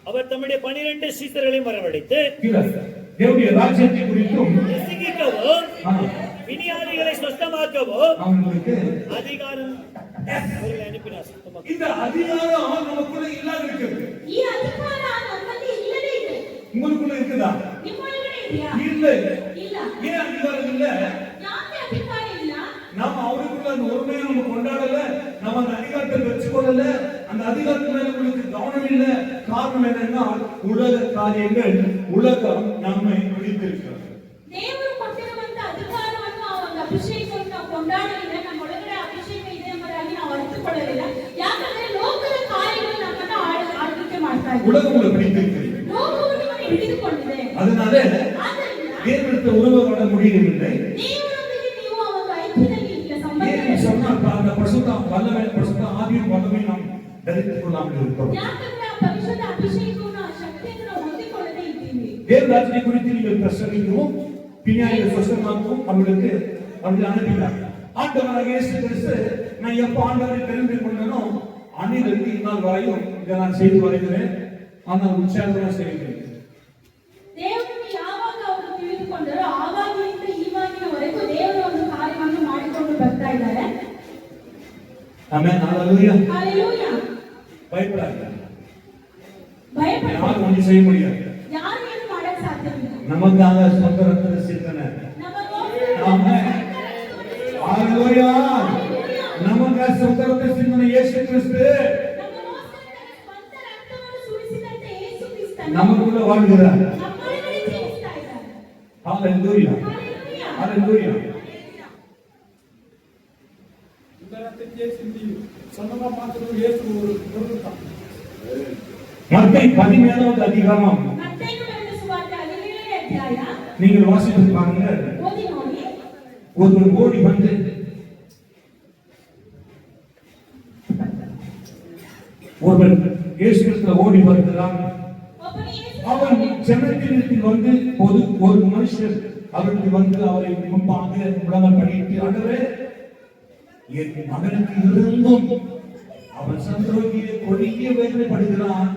அவர் தம்முடைய 12 சீடர்களையும் வரவழைத்து தேவனுடைய ராஜ்யத்தை குறித்தும் பிரசங்கிக்கவும் விஞ்ஞானிகளை சுத்தமாக்கவும் அவங்களுக்கு அதிகாரம் அவர்களை அனுப்பினார். இந்த அதிகாரம் நமக்குள்ள இல்லாத இருக்குது. ಈ ಅಧಿಕಾರ ನಮ್ಮಲ್ಲಿ ಇಲ್ಲದೇ ಇದೆ. உங்களுக்குள்ள இருக்குதா? ನಿಮ್ಮೊಳಗಡೆ ಇದೆಯಾ? இல்லை. ಇಲ್ಲ. ஏன் அதிகாரம் இல்ல? ಯಾಕೆ ಅಧಿಕಾರ ಇಲ್ಲ? நாம அவருக்குள்ள அந்த உரிமையை நம்ம கொண்டாடல, நம்ம அந்த அதிகாரத்தை வச்சுக்கொள்ளல, அந்த அதிகாரத்து மேல உங்களுக்கு கவனம் இல்ல. காரணம் என்னன்னா உலக காரியங்கள், உலகம் நம்மை பிடித்திருக்கிறது. ದೇವರು ಕೊಟ್ಟಿರುವಂತ ಅಧಿಕಾರವನ್ನು ಆ ಒಂದು ಅಭಿಷೇಕವನ್ನು ನಾವು ಕೊಂಡಾಡಲಿಲ್ಲ, ನಮ್ಮ ಒಳಗಡೆ ಅಭಿಷೇಕ ಇದೆ ಎಂಬುದಾಗಿ ನಾವು ಅರಿತುಕೊಳ್ಳಲಿಲ್ಲ. ಯಾಕಂದ್ರೆ ಲೋಕದ ಕಾರ್ಯಗಳು ನಮ್ಮನ್ನ ಆಳ್ವಿಕೆ ಮಾಡ್ತಾ ಇದೆ. உலகம் உங்களை பிடித்திருக்கிறது. ಲೋಕವು ನಿಮ್ಮನ್ನು ಹಿಡಿದುಕೊಂಡಿದೆ. அதனால ಆದ್ದರಿಂದ தேவனிடத்தில் உறவு வர முடியவில்லை. ದೇವರೊಂದಿಗೆ ನೀವು ಆ ಒಂದು ಐಕ್ಯದಲ್ಲಿ ಇಲ್ಲ, ಸಂಬಂಧ ஏன் சொன்னால் அந்த பரிசுத்த வல்லமை, பரிசுத்த ஆவியின் வல்லமை நாம் தரித்துக் கொள்ளாமல் இருக்கிறோம். ಯಾಕಂದ್ರೆ ಆ ಪರಿಶುದ್ಧ ಅಭಿಷೇಕವನ್ನು ಆ ಶಕ್ತಿಯನ್ನು ನಾವು ಹೊಂದಿಕೊಳ್ಳದೆ ಇದ್ದೀವಿ. தேவராஜ்யத்தை குறித்து நீங்கள் பிரசங்கிக்கவும் பின்னாடி சுத்தமாக்கவும் அவர்களுக்கு அனுப்பினார். ஆண்டவராக இயேசு கிறிஸ்து நான் எப்ப ஆண்டவரை தெரிந்து கொண்டனோ அன்னிலிருந்து இந்நாள் வரையும் இதை நான் செய்து வருகிறேன். ஆனால் உற்சாகமாக செய்கிறேன். ದೇವರನ್ನು ಯಾವಾಗ ಅವರು ತಿಳಿದುಕೊಂಡರೋ ಆವಾಗಿನಿಂದ ಈವಾಗಿನವರೆಗೂ ದೇವರ ಒಂದು ಕಾರ್ಯವನ್ನು ಮಾಡಿಕೊಂಡು ಬರ್ತಾ ಇದ್ದಾರೆ. ஆமென். ஹalleluya. ಹalleluya. பயப்படாதீங்க. ಭಯಪಡ, யாரும் ஒன்றும் செய்ய முடியாது. ಯಾರು ಏನು ಮಾಡಕ್ ಸಾಧ್ಯವಿಲ್ಲ. நமக்காக சொந்த ரத்தத்தை சிந்தனை. ஆமென். ஹalleluya. நமக்காக சொந்த ரத்தத்தை சிந்தனை இயேசு கிறிஸ்து நமக்குள்ள வாழ்கிறார். ஹalleluya. ஹalleluya. மத்தேயு 17வது அதிகாரம் நீங்கள் வாசித்து பாருங்க. ஒருவன் ஓடி வந்து ஒருவன் இயேசு கிறிஸ்துவை ஓடி வருகிறான். அவன் ஜனத்தினிடத்தில் வந்து ஒரு மனுஷர் அவருக்கு வந்து அவரை முன்பாக முழங்கால் படியிட்டு, ஆண்டவரே என் மகனுக்கு இருந்தும் அவன் சந்தோகியை கொடிய வேதனைப்படுகிறான்,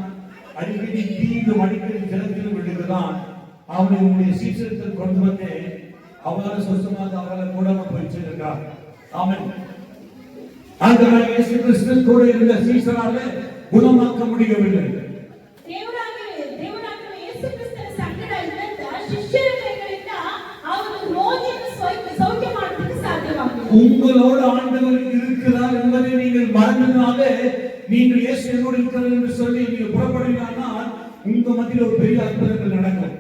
அடிக்கடி தீங்கும் அடிக்கடி ஜலத்திலும் விடுகிறான், அவனை உங்களுடைய சீசனத்தில் கொண்டு வந்து அவரால் சொந்தமாக அவரால் கூடாம போயிட்டு இருக்கான். ஆமென். ஆண்டவராகிய இயேசு கிறிஸ்து கூட இருந்த சீசரால குணமாக்க முடியவில்லை. உங்களோட ஆண்டவர் இருக்கிறார் என்பதை நீங்கள் மறந்ததுனால நீங்கள் இயேசு என்னோடு இருக்கிறார் என்று சொல்லி நீங்கள் புறப்படுவீங்கன்னா உங்க மத்தியில் ஒரு பெரிய அற்புதங்கள் நடக்கும்.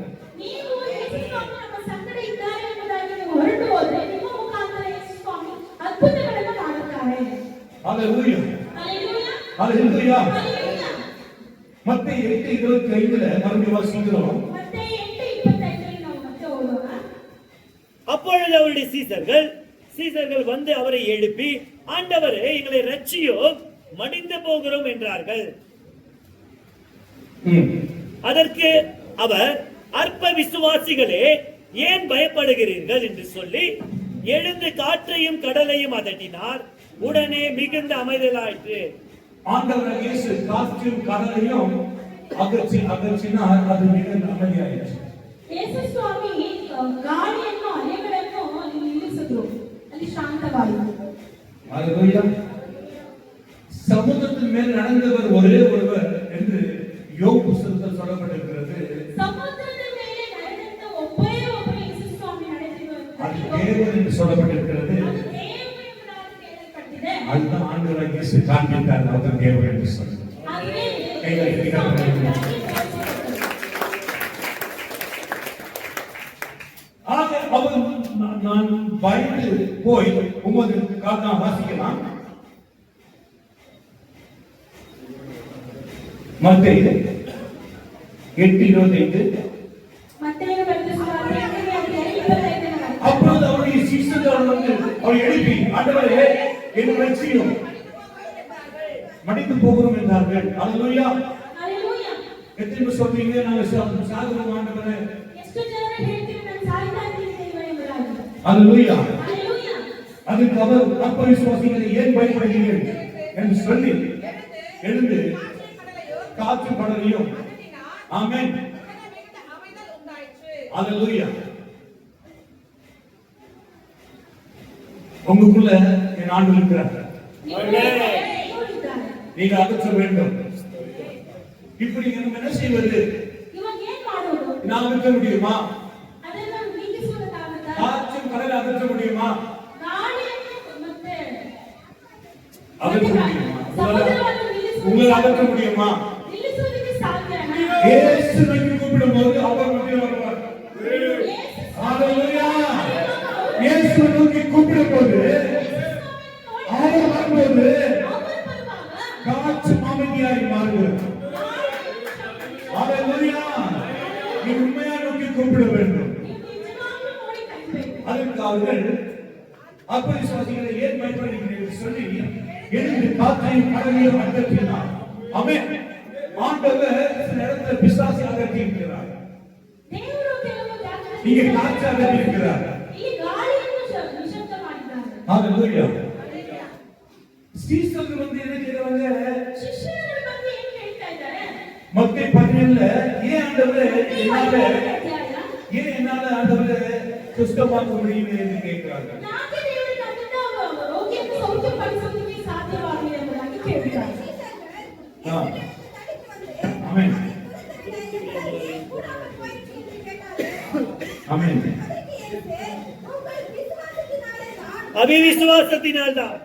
ஹalleluya. ஹalleluya. மத்தேயு 8:25 மறுபடியும் வாசிக்கிறோம். மத்தேயு 8:25 ನಾವು ಮತ್ತೆ ಓದೋಣ. அப்பொழுது அவருடைய சீசர்கள் வந்து அவரை எழுப்பி, ஆண்டவரே, எங்களை ரட்சியும், மடிந்து போகிறோம் என்றார்கள். அதற்கு அவர், அற்ப விசுவாசிகளே, ஏன் பயப்படுகிறீர்கள் என்று சொல்லி எழுந்து காற்றையும் கடலையும் அதட்டினார். உடனே மிகுந்த அமைதலாயிற்று. ஆண்டவர் இயேசு காற்றையும் கடலையும் ಅಗಚಿನಾರ್ ಅದು ನೆಮ್ಮದಿಯಾಯಿತು. ಯೇಸು ಸ್ವಾಮಿ ಗಾಳಿಯನ್ನು ಅಲೆಗಳನ್ನು ನಿಲ್ಲಿಸಿದ್ರು, ಅಲ್ಲಿ ಶಾಂತವಾಯಿತು. ஹalleluya. சமுத்திரத்தின் மேல் நடந்தவர் ஒரே ஒருவர் என்று யோபு புத்தகத்தில் சொல்லப்பட்டிருக்கிறது. சமுத்திரத்தின் மேலே நடந்த ஒரே ஒருவர் இயேசு சுவாமி நடந்தவர். அது தேவன் என்று சொல்லப்பட்டிருக்கிறது. அது தேவன் என்றால் கேள்விப்பட்டது. அதுதான் ஆண்டவர் இயேசு காண்பித்தார், அவர் தேவன் என்று சொன்னார். ஆக அவர் நான் பயந்து போய் 9 காரணம் வாசிக்கலாம். மத்தேயு 8:25. மத்தேயு 8:25. அப்பொழுது அவருடைய சீஷர்கள் வந்து அவரை எழுப்பி, ஆண்டவரே, எங்களை ரட்சியும், மடிந்து போகிறோம் என்றார்கள். ஹalleluya. ஹalleluya. எத்தனை சொல்றீங்க நாங்க சாகுறோம் ஆண்டவரே? ಎಷ್ಟು ಜನರು ಹೇಳ್ತೀವಿ ನಾನು ಸಾಯ್ತಾ ಇದ್ದೀನಿ ದೇವರೇ ಎಂಬುದಾಗಿ. ஹalleluya. ஹalleluya. அதுக்கு அவர் அற்ப விசுவாசிகளை ஏன் பயப்படுகிறீர்கள் என்று சொல்லி எழுந்து காற்று கடலையும் ஆமென். ஹalleluya. உங்களுக்குள்ள என் ஆண்டவர் இருக்கிறார். நீங்க அகற்ற வேண்டும். இப்படி நம்ம என்ன செய்வது? இவன் ஏன் ಮಾಡೋದು? நான் அகற்ற முடியுமா? ಅದನ್ನ ನೀಗಿಸುವುದಕ್ಕಾಗುತ್ತಾ? காற்று கடலை அகற்ற முடியுமா? ಗಾಳಿಯನ್ನು ಮತ್ತೆ அகற்ற முடியுமா? ಸಮುದ್ರವನ್ನು ನಿಲ್ಲಿಸುವುದು உங்களை அகற்ற முடியுமா? ನಿಲ್ಲಿಸುವುದಕ್ಕೆ ಸಾಧ್ಯನಾ? இயேசுவை கூப்பிடும்போது அவர் மட்டும் வருவார். ஹalleluya. இயேசுவை நோக்கி கூப்பிடும்போது அவர் வரும்போது காற்று அமைதியாய் மாறுகிறது. ஹalleluya. நீ உண்மையா நோக்கி கூப்பிட வேண்டும். அதற்கு அவர்கள் அற்ப விசுவாசிகளை ஏன் பயப்படுகிறீர்கள் என்று சொல்லி எழுந்து காற்றையும் கடலையும் அகற்றினார். ஆமென். ஆண்டவர் சில இடத்துல பிசாசை அகற்றி இருக்கிறார். ದೇವರು ಕೆಲವು ಜಾಗದಲ್ಲಿ நீங்க காற்று அகற்றி இருக்கிறார். ಈ ಗಾಳಿಯನ್ನು ನಿಶಬ್ದ ಮಾಡಿದ್ದಾರೆ. ஹalleluya. சீசர்கள் வந்து என்ன செய்றாங்க? ಶಿಷ್ಯರು ಬಂದು ಏನು ಹೇಳ್ತಾ ಇದ್ದಾರೆ? மத்தேயு 17ல ஏன் ஆண்டவரே என்னால ஆண்டவரே சுத்தமாக்க முடியல என்று கேட்கிறாங்க. ಯಾಕೆ ದೇವರು ನನ್ನಿಂದ ರೋಗಿಯನ್ನು ಸೌಖ್ಯಪಡಿಸುವುದಕ್ಕೆ ಸಾಧ್ಯವಾಗಲಿಲ್ಲ ಎಂಬುದಾಗಿ ಕೇಳ್ತಾರೆ. ஆமென். ஆமென். அவிசுவாசத்தினால் தான்.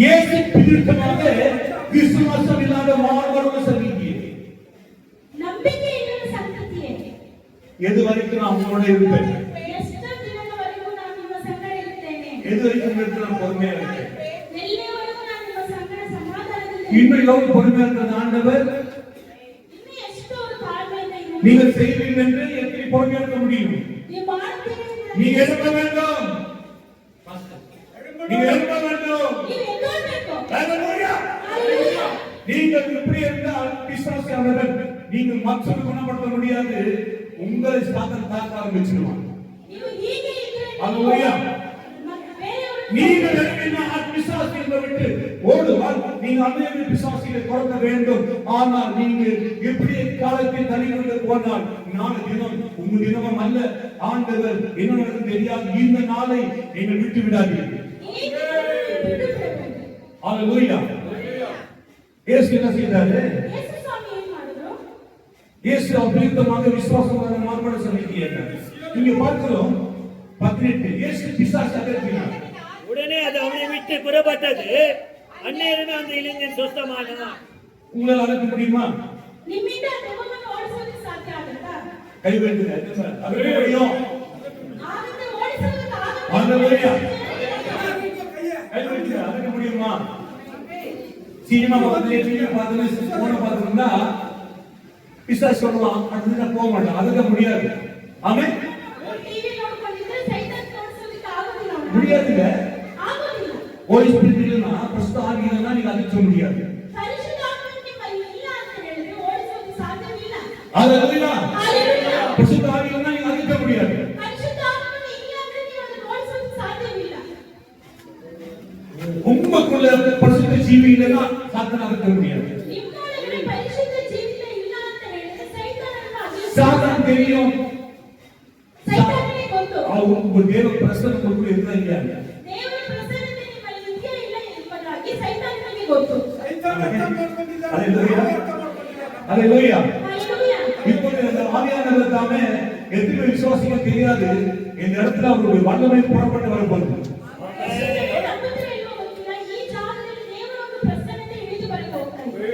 இயேசு பிடித்தமாக விசுவாசம் இல்லாத மாணவர்கள் சந்திக்கு ನಂಬಿಕೆ ಇಲ್ಲದ ಸಂತತಿಯೇ, எது வரைக்கும் நான் உங்களோட இருப்பேன்? ಎಷ್ಟು ದಿನದವರೆಗೂ ನಾನು ನಿಮ್ಮ ಸಂಗಡ ಇರುತ್ತೇನೆ? எது வரைக்கும் நான் பொறுமையா இருக்கேன்? ಎಲ್ಲಿಯವರೆಗೂ ನಾನು ನಿಮ್ಮ ಸಂಗಡ ಸಮಾಧಾನದಲ್ಲಿ இன்னும் எவ்வளவு பொறுமையா இருக்கிற ஆண்டவர் ಇನ್ನು ಎಷ್ಟು ಅವರು ತಾಳ್ಮೆಯಿಂದ ಇರುವರು? நீங்கள் செய்வீர்கள் என்று எப்படி பொறுமையா இருக்க முடியும்? ನೀವು ಮಾಡ್ತೀರಿ ಎಂದು நீங்க எழுப்ப வேண்டும். நீங்க எழுப்ப வேண்டும். ನೀವು ಎದ್ದೇಳಬೇಕು. ஹalleluya. ஹalleluya. நீங்கள் இப்படி இருந்தால் பிசாசானவன் நீங்கள் மற்றவர்களை குணப்படுத்த முடியாது, உங்களை சாத்தான் தாக்க ஆரம்பிச்சிடுவான். ನೀವು ಹೀಗೆ ಇದ್ದರೆ ஹalleluya. ಮತ್ತೆ ಬೇರೆಯವರು நீங்கள் என்ன பிசாசுகளை விட்டு ஓடுவார். நீங்க அநேக பிசாசுகளை துரத்த வேண்டும். ஆனால் நீங்கள் இப்படி காலத்தில் தனியாக போனால் நாளை தினம் உங்க தினமும் அல்ல, ஆண்டவர் என்ன நடக்கும் தெரியாது. இந்த நாளை நீங்கள் விட்டு விடாதீர்கள். ಹೀಗೆ ಬಿಟ್ಟು ಬಿಡಬೇಕು. ஹalleluya. இயேசு என்ன செய்தாரு? ಯೇಸು ಸ್ವಾಮಿ ಏನು ಮಾಡಿದ್ರು? இயேசு அபிரித்தமாக விசுவாசம் வர மார்பட சொல்லிட்டாங்க. இங்க பார்க்கிறோம் 18 இயேசு பிசாசை அகற்றினார். உடனே அது அவனை விட்டு புறப்பட்டது. அந்நேரமே அந்த இளைஞன் சொஸ்தமானான். உங்களால் அகற்ற முடியுமா? ನಿಮ್ಮಿಂದ ದೆವ್ವವನ್ನು ಓಡಿಸೋದಕ್ಕೆ ಸಾಧ್ಯ ಆಗುತ್ತಾ? ಕೈ ಬೆಟ್ಟಿದೆ ಅದಕ್ಕೆ முடியும் ಆಗುತ್ತೆ, ಓಡಿಸೋದಕ್ಕೆ ಆಗುತ್ತೆ. ஹalleluya கை வெட்டிದೆ ಅದಕ್ಕೆ முடியுமா? சினிமா பக்கத்துல டிவி பார்த்துட்டு போன் பார்த்துட்டா பிசாசு சொல்லுவான் அதுக்கு போக மாட்டான் அதுக்கு முடியாது ஆமென் ಟಿವಿ ನೋಡ್ಕೊಂಡಿದ್ರೆ ಸೈತಾನ್ ಓಡಿಸೋದಕ್ಕೆ ಆಗೋದಿಲ್ಲ ಅವನು. முடியாதுங்க ಆಗೋದಿಲ್ಲ. ஹோலி ஸ்பிரிட் இல்லனா பரிசுத்த ஆவி இல்லனா நீங்க அழிக்க முடியாது ಪರಿಶುದ್ಧಾತ್ಮ ನಿಮ್ಮಲ್ಲಿ ಇಲ್ಲ ಅಂತ ಹೇಳಿದ್ರೆ ಓಡಿಸೋದಕ್ಕೆ ಸಾಧ್ಯವಿಲ್ಲ. ஹalleluya ಹalleluya. பரிசுத்த ஆவி இல்லனா நீங்க அழிக்க முடியாது ಪರಿಶುದ್ಧಾತ್ಮ ಇಲ್ಲ ಅಂದ್ರೆ ನೀವು ಅದನ್ನು ಓಡಿಸೋದಕ್ಕೆ ಸಾಧ್ಯವಿಲ್ಲ. உங்களுக்குள்ள பரிசுத்த ஜீவி இல்லனா சாத்தான அழிக்க முடியாது ನಿಮ್ಮೊಳಗಡೆ ಪರಿಶುದ್ಧ ಜೀವಿತ ಇಲ್ಲ ಅಂತ ಹೇಳಿದ್ರೆ ಸೈತಾನನ ಅಭಿಷೇಕ. சாத்தான் தெரியும் ಸೈತಾನನಿಗೆ ಗೊತ್ತು. உங்க தேவ பிரசன்னம் உங்களுக்கு இருக்கா இல்லையா ದೇವರ ಪ್ರಸನ್ನತೆ ನಿಮ್ಮಲ್ಲಿ ಇದೆಯಾ ಇಲ್ಲ ಎಂಬುದಾಗಿ ಸೈತಾನನಿಗೆ ಗೊತ್ತು. ஹalleluya ஹalleluya ಹalleluya. இப்போது அந்த ஆவியானவர் தாமே எத்தனை விசுவாசிக்க தெரியாது இந்த இடத்துல அவருடைய வல்லமை புறப்பட்டு வரப்போகுது ನಂಬುತ್ತೀರಾ ಇಲ್ವೋ ಗೊತ್ತಿಲ್ಲ, ಈ ಜಾಗದಲ್ಲಿ ದೇವರ ಒಂದು ಪ್ರಸನ್ನತೆ ಇಳಿದು ಬರಕ್ಕೆ ಹೋಗ್ತಾ ಇದೆ.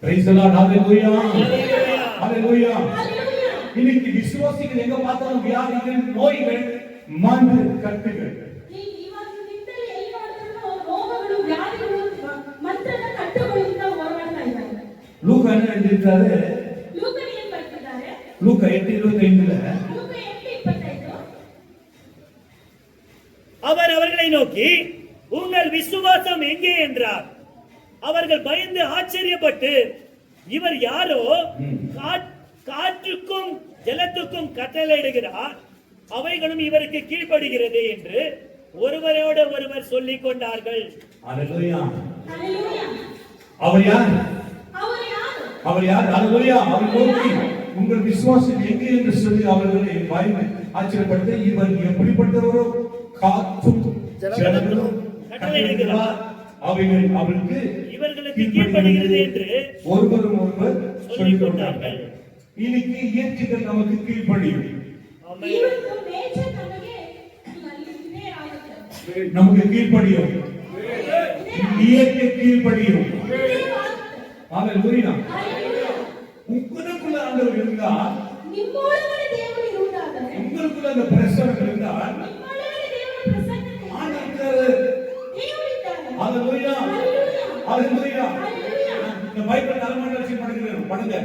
Praise the Lord hallelujah hallelujah hallelujah. இன்னைக்கு விசுவாசிகள் எங்க பார்த்தாலும் வியாதிகள் நோய்கள் மந்து கட்டுகள் ಇವಾಗ ನಿಮ್ಮಲ್ಲಿ ಎಲ್ಲಿ ನೋಡಿದ್ರು ರೋಗಗಳು ವ್ಯಾಧಿಗಳು ಮಂತ್ರದ ಕಟ್ಟುಗಳಿಂದ ಹೋರಾಡ್ತಾ ಇದ್ದಾರೆ. லூக்கா என்ன எழுதியிருக்காரு ಲೂಕನು ಏನ್ ಬರ್ತಿದ್ದಾರೆ? லூக்கா 8:25ல ಲೂಕ 8:25. அவர் அவர்களை நோக்கி உங்கள் விசுவாசம் எங்கே என்றார். அவர்கள் பயந்து ஆச்சரியப்பட்டு இவர் யாரோ காற்றுக்கும் ஜலத்துக்கும் கட்டளையிடுகிறார் அவைகளும் இவருக்கு கீழ்ப்படுகிறது என்று ஒருவரோட ஒருவர் சொல்லிக் கொண்டார்கள். ஹalleluya ಹalleluya. அவர் யார் ಅವರು ಯಾರು? அவர் யார் ஹalleluya அவர் நோக்கி உங்கள் விசுவாசம் எங்கே என்று சொல்லி அவர்களை பயந்து ஆச்சரியப்பட்டு இவர் எப்படிப்பட்டவரோ காற்றும் ஜலத்தும் கட்டளையிடுகிறார் அவைகள் அவருக்கு இவர்களுக்கு கீழ்ப்படுகிறது என்று ஒருவரும் ஒருவர் சொல்லிக் கொண்டார்கள் இன்னைக்கு இயற்கைகள் நமக்கு கீழ்ப்படியும் ஆமென். ಇವತ್ತು ನೇಚರ್ ನಮಗೆ ಇದೇ ಆಗುತ್ತೆ. நமக்கு கீழ்ப்படியும் இயற்கை கீழ்ப்படியும் ಇದೇ ಆಗುತ್ತೆ. ஹalleluya ಹalleluya. உங்களுக்குள்ள ஆண்டவர் இருந்தா ನಿಮ್ಮೊಳಗಡೆ ದೇವರು ಇರುವುದಾದರೆ, உங்களுக்குள்ள அந்த பிரசன்னம் இருந்தா ನಿಮ್ಮೊಳಗಡೆ ದೇವರ ಪ್ರಸನ್ನತೆ ಇದೆ. ஆண்டவர் ದೇವರಿದ್ದಾನೆ. ஹalleluya ಹalleluya. ஹalleluya ಹalleluya. இந்த பைபிள் தலைமையில வச்சு படிக்கிறேன் பண்ணுங்க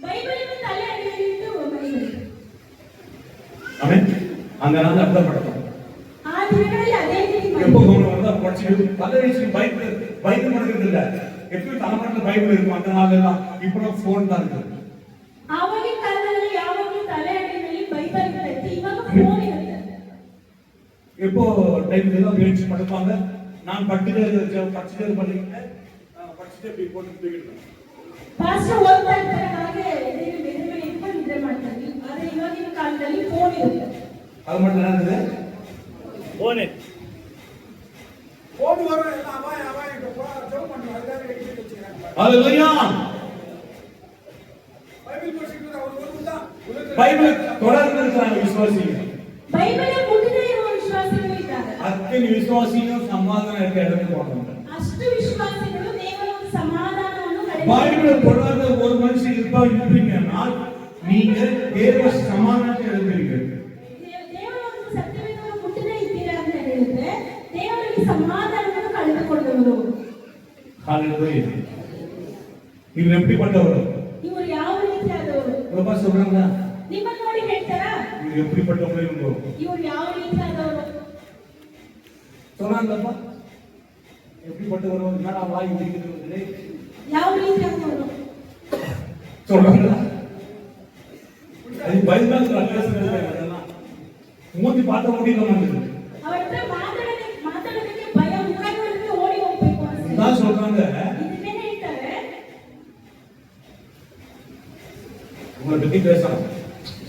ಬೈಬಲನ್ನು ತಲೆ ಅಡಿಯಲ್ಲಿಟ್ಟು ಬರೆಯಿರಿ. ஆமென் அந்த நாள் அர்த்தப்படுத்தும் ಆ ದಿನಗಳಲ್ಲಿ ಅದೇ ರೀತಿ எப்போ ಬರೆಯಿರಿ. உங்களுக்கு வந்தா படிச்சு தலை வச்சு பைபிள் படிக்கிறது இல்ல எப்பவும் தலைமையில பைபிள் இருக்கும் அந்த நாள் எல்லாம் இப்போ போன் தான் இருக்கு ಆವಾಗಿನ ಕಾಲದಲ್ಲಿ ಯಾವಾಗಲೂ ತಲೆ ಅಡಿಯಲ್ಲಿ ಬೈಬಲ್ ಇರುತ್ತೆ, ಇವಾಗ ಫೋನ್ ಇರುತ್ತೆ. எப்போ டைம் எல்லாம் பேச்சு படிப்பாங்க நான் படிச்சுட்டே பண்ணிக்கிட்டேன் படிச்சுட்டே இப்படி போட்டு தூக்கிட்டு ಪಾಸ್ಟರ್ ಓದ್ತಾ ಇರ್ತಾರೆ, ಹಾಗೆ ಎದೆಯ ಮೇಲೆ ಇಟ್ಕೊಂಡು ನಿದ್ರೆ ಮಾಡ್ತಾರೆ. ಆದ್ರೆ ಇವಾಗಿನ ಕಾಲದಲ್ಲಿ ಫೋನ್ ಇರುತ್ತೆ. அது மட்டும் என்னது போனே போன் வரும் எல்லாம் அபாயம் இப்ப ஜெபம் பண்ணுவோம் அதுதான் எழுதி வச்சிருக்காங்க. ஹalleluya பைபிள் படிச்சிட்டு அவர் வருதான் பைபிள் தொடர்ந்து இருக்கிறாங்க விசுவாசிங்க ಬೈಬಲ್ ಮುಟ್ಟಿದೇ ಇರುವ ವಿಶ್ವಾಸಿಗಳು ಇದ್ದಾರೆ. அத்தனை விசுவாசியும் சமாதானம் இருக்க இடத்துக்கு போறாங்க ಅಷ್ಟು ವಿಶ್ವಾಸಿಗಳು ದೇವರ ಒಂದು ಸಮಾಧಾನವನ್ನು பைபிள் தொடர்ந்து ஒரு மனுஷன் இருப்பீங்கன்னா நீங்க தேவ சமாதானத்தை எழுதுறீங்க ದೇವರ ಒಂದು ಸತ್ಯವೇದವನ್ನು ಮುಟ್ಟದೇ ಇದ್ದೀರಾ ಅಂತ ಹೇಳಿದ್ರೆ ದೇವರಿಗೆ ಸಮಾಧಾನವನ್ನು ಕಳೆದುಕೊಂಡವರು. ஹalleluya இவர் எப்படிப்பட்டவர் ಇವರು ಯಾವ ರೀತಿಯಾದವರು? ரொம்ப சொல்றாங்க ನಿಮ್ಮನ್ನು ನೋಡಿ ಹೇಳ್ತಾರಾ இவர் எப்படிப்பட்டவங்க இவங்க ಇವರು ಯಾವ ರೀತಿಯಾದವರು? சொன்னாங்கப்பா எப்படிப்பட்டவர் என்னடா வாய் முடிக்கிறது ಯಾವ ರೀತಿಯಾದವರು? சொல்றாங்களா அது பைபிள் அதெல்லாம் மூஞ்சி பார்த்த முடியல மாட்டேங்குது ಅವ್ರ ಹತ್ರ ಮಾತಾಡೋದಕ್ಕೆ ಭಯ, ಮುಖ ನೋಡಿದ್ರೆ ಓಡಿ ಹೋಗ್ಬೇಕು ಅನ್ಸುತ್ತೆ. தான் சொல்றாங்க ಇದನ್ನೇ ಹೇಳ್ತಾರೆ, உங்களை பத்தி பேசலாம்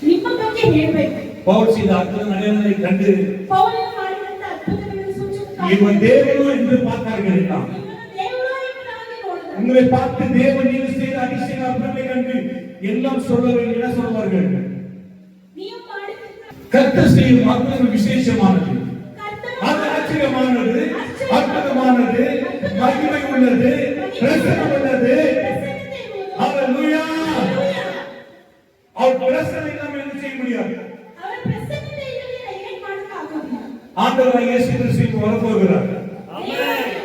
ನಿಮ್ಮ ಬಗ್ಗೆ ಹೇಳ್ಬೇಕು. பவுல் செய்த அற்புத நடைமுறை கண்டு ಪೌಲನು ಮಾಡಿದಂತ ಅದ್ಭುತಗಳನ್ನು ಸೂಚಕ இவன் தேவனோ என்று பார்த்தார்கள் எல்லாம் ದೇವರು ಎಂಬುದಾಗಿ ನೋಡಿದರು. உங்களை பார்த்து தேவன் நீர் செய்த அதிசய அற்புதங்களை கண்டு எல்லாம் சொல்லுவார்கள் என்ன சொல்வார்கள் ನೀವು ಮಾಡಿದ கர்த்தர் செய்யும் அற்புதம் விசேஷமானது ಕರ್ತನ அது ஆச்சரியமானது அற்புதமானது மகிமை உள்ளது பிரசன்னம் உள்ளது ಪ್ರಸನ್ನತೆ ಇರುವುದು. அவர் ஹalleluya. அவர் பிரசன்னம் இல்லாம என்ன செய்ய முடியாது? அவர் பிரசன்னத்தை இல்லையே ஏன் ಮಾಡಕ್ಕಾಗೋದಿಲ್ಲ? ஆண்டவர் இயேசு கிறிஸ்து வரப்போகிறார். ஆமென்.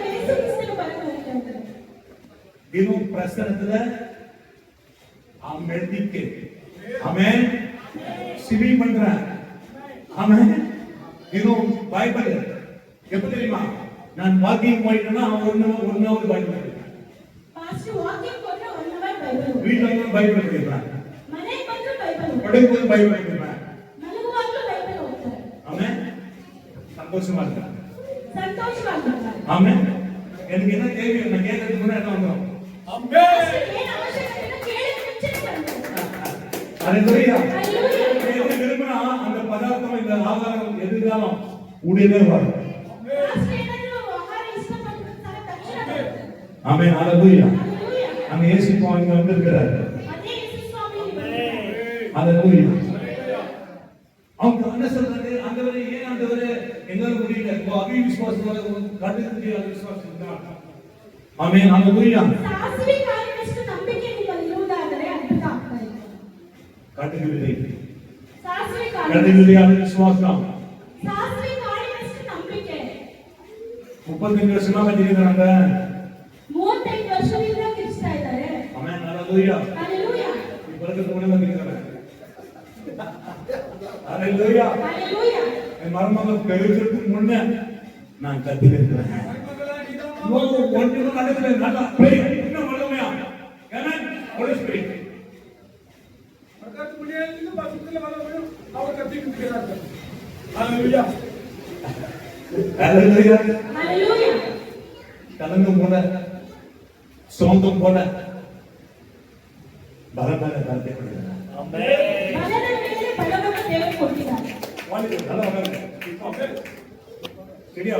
இயேசு கிறிஸ்து வரப்போகிறார். தினம் பிரசன்னத்துல மெடிக்கு ஆமென் சிவி பண்றேன் ஆமென் தினம் பைபிள் எப்ப தெரியுமா நான் வாக்கிங் போயிட்டேன்னா ஒன் ஹவர் பைபிள் படிப்பேன் பாஸ்டர் வாக்கிங் போற 1 ஹவர் பைபிள் வீட்ல வந்து பைபிள் படிப்பேன் ಮನೆಗೆ ಬಂದು ಬೈಬಲ್ படுக்கும்போது பைபிள் படிப்பேன் ಮಲಗುವಾಗಲೂ ಬೈಬಲ್ ಓದ್ತಾರೆ ஆமென் சந்தோஷமா இருக்கேன் ಸಂತೋಷವಾಗಿರ್ತಾರೆ ஆமென் எனக்கு என்ன தேவையோ நான் கேட்கறதுக்கு முன்னாடி என்ன வந்துரும் ಏನು ಅವಶ್ಯಕತೆ ಕೇಳಿ ಮುಂಚೆನೇ ಬಂದ್ರು ஹalleluya ஹalleluya தேவன் விரும்பினா அந்த பதார்த்தம் இந்த ஆகாரம் எதுனாலும் உடனே வரும் பாஸ்டர் ಏನಾದರೂ ಆಹಾರ ಇಷ್ಟಪಟ್ಟಿದ್ರೆ ತರ ತಕ್ಷಣ ಬರುತ್ತೆ ஆமென் ஹalleluya ஹalleluya நம்ம இயேசு இங்க வந்திருக்கிறார் ಅದೇ ಯೇಸು ಸ್ವಾಮಿ ಬಂದಿದ್ದಾರೆ ஹalleluya அவங்க என்ன சொல்றாரு ஆண்டவரே ஏன் ஆண்டவரே என்னால முடியல இப்போ அபி விசுவாசத்துல கண்டுக்கிட்டே விசுவாசம் தான் ஆமென் ஹalleluya ಸಾಸಿವೆ ಕಾಳಿನಷ್ಟು ನಂಬಿಕೆ ನಿಮ್ಮಲ್ಲಿ ಇರುವುದಾದರೆ ಅದ್ಭುತ ಆಗ್ತಾ ಇದೆ கண்டுக்கிட்டே ಸಾಸಿವೆ ಕಾಳು கண்டுக்கிட்டே விசுவாசம் ಸಾಸಿವೆ ಕಾಳಿನಷ್ಟು ನಂಬಿಕೆ 35 வருஷமா பண்ணிருக்காங்க 35 ವರ್ಷದಿಂದ ಕಿರ್ಚ್ತಾ ಇದ್ದಾರೆ ஆமென் ஹalleluya ಹalleluya இப்பொழுது கூட பண்ணிருக்காங்க ஹalleluya ಹalleluya என் மருமகள் பெருகிறதுக்கு முன்ன நான் கத்திருக்கிறேன் ஒன்றும் நடக்கல நல்லா pray இன்னும் வல்லமையா ஆமென் ஹோலி ஸ்பிரிட் அதற்கு முன்னேந்து பசுத்தல வரணும் அவர் கத்திக்கிட்டு ஹalleluya ஹalleluya ಹalleluya கலங்கம் போல சோந்தம் போல பலமான வார்த்தை கொடுக்கிறார் ஆமென் ಮನದ ಮೇಲೆ ಬಲವನ್ನು ದೇವರು ಕೊಟ್ಟಿದ್ದಾರೆ வாலிப நல்லா உட்காருங்க ஓகே சரியா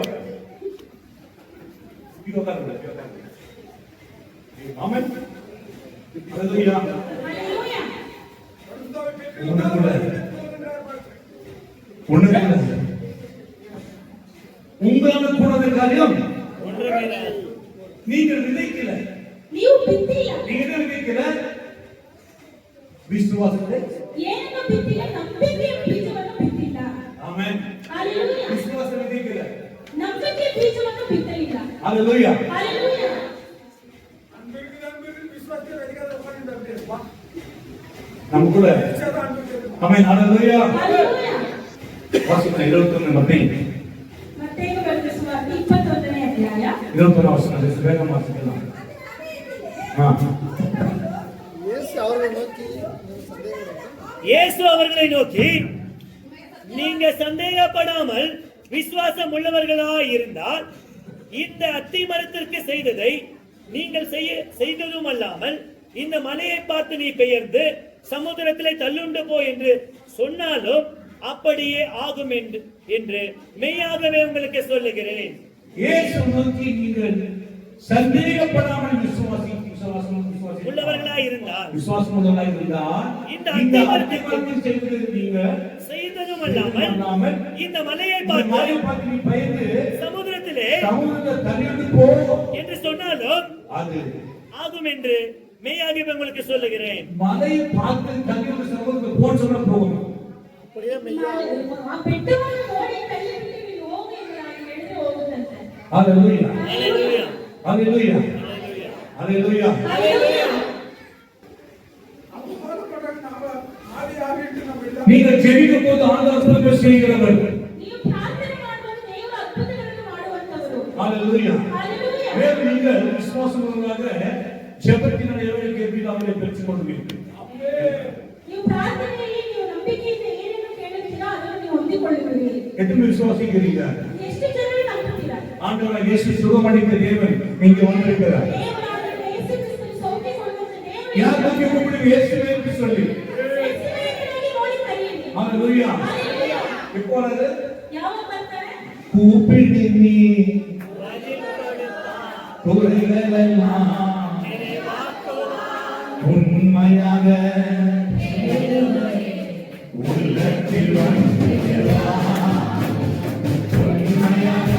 இது உட்காருங்க ஆமென் ஹalleluya ಹalleluya உங்களால கூடாத காரியம் ஒன்றுமில்லை நீங்கள் விதைக்கல ನೀವು ಬಿತ್ತಿಲ್ಲ நீங்க என்ன விதைக்கல விசுவாசத்தை ಏನನ್ನು ಬಿತ್ತಿಲ್ಲ ನಂಬಿಕೆಯ ಬೀಜವನ್ನು ಬಿತ್ತಿಲ್ಲ ஆமென் ಹalleluya விசுவாசம் விதைக்கல ನಂಬಿಕೆ ಬೀಜವನ್ನು ಬಿತ್ತಲಿಲ್ಲ ஹalleluya ಹalleluya விசுவாசத்தை அதிகாரம் பண்ணிட்டு நம்ம கூட ஆமென் ஹalleluya ಹalleluya வாசிக்கலாம் 21 மத்தேயு ಮತ್ತೇನು ಬರೆದ ಸುವಾರ್ತೆ 21ನೇ ಅಧ್ಯಾಯ 21 வசனம் வேகமா வாசிக்கலாம் இயேசு அவர்களை நோக்கி நீங்க சந்தேகப்படாமல் விசுவாசம் உள்ளவர்களாய் இருந்தால் இந்த அத்தி மரத்திற்கு செய்ததை நீங்கள் செய்ததும் அல்லாமல் இந்த மலையை பார்த்து நீ பெயர்ந்து சமுத்திரத்திலே தள்ளுண்டு போ என்று சொன்னாலும் அப்படியே ஆகும் என்று மெய்யாகவே உங்களுக்கு சொல்லுகிறேன். இயேசு நோக்கி நீங்கள் சந்தேகப்படாமல் விசுவாசம் உள்ளவர்களாய் இருந்தால் இந்த அத்திமரத்தை செய்தது நீங்க செய்ததும் அல்லாமல் இந்த மலையை பார்த்து நீ பயந்து சமுத்திரத்திலே தள்ளிட்டு போ என்று சொன்னாலும் அது ஆகும் என்று மெய்யாகவே உங்களுக்கு சொல்லுகிறேன். மலையை பார்த்து தள்ளிட்டு சமுத்திரத்துக்கு போ சொன்னா போகணும். ಆ ಬೆಟ್ಟವನ್ನು ನೋಡಿ ಕೈಯಲ್ಲಿ ನೀವು ಹೋಗಿ ಎಂದು ನಾನು ಹೇಳಿದ್ರೆ ಹೋಗುತ್ತಂತೆ. ஹalleluya ஹalleluya ஹalleluya ஹalleluya ಹalleluya நீங்கள் ஜெபிக்கும் போது ஆண்டவர் அற்புதம் செய்கிறவர். ನೀವು ಪ್ರಾರ್ಥನೆ ಮಾಡುವಾಗ ದೇವರು ಅದ್ಭುತಗಳನ್ನು ಮಾಡುವಂತವರು. ஹalleluya ಹalleluya வேறு நீங்கள் விசுவாசமுள்ளவர்களாக ஜெபத்தின் நிறைவேறிய பிதாவை பெற்றுக்கொள்வீர்கள். ನೀವು ಪ್ರಾರ್ಥನೆಯಲ್ಲಿ ನೀವು ನಂಬಿಕೆಯಿಂದ ಏನನ್ನು ಕೇಳುತ್ತೀರಾ ಅದನ್ನು ನೀವು ಹೊಂದಿಕೊಳ್ಳುವಿರಿ. எத்தனை விசுவாசிக்கிறீங்க? ಎಷ್ಟು ಜನರು ನಂಬುತ್ತೀರಾ? ஆண்டவர் இயேசு சுகமளித்த தேவன் இங்க வந்திருக்கிறார். ದೇವರಾದ ಯೇಸು ಕ್ರಿಸ್ತನು ಸೌಖ್ಯಗೊಳಿಸುವ ದೇವರು யார் நோக்கி கூப்பிடு இயேசுவே என்று சொல்லி. ಯೇಸುವೇ ಕರೆಗಿ ನೋಡಿ ಕರೆಯಿರಿ. ஹalleluya ಹalleluya இப்போ அது ಯಾವಾಗ ಬರ್ತಾರೆ? கூப்பிடு நீ பதில் கொடுப்பார். குறைகளெல்லாம் நிறைவாக்குவார். உண்மையாக உள்ளத்தில் வந்திடுவா. உண்மையாக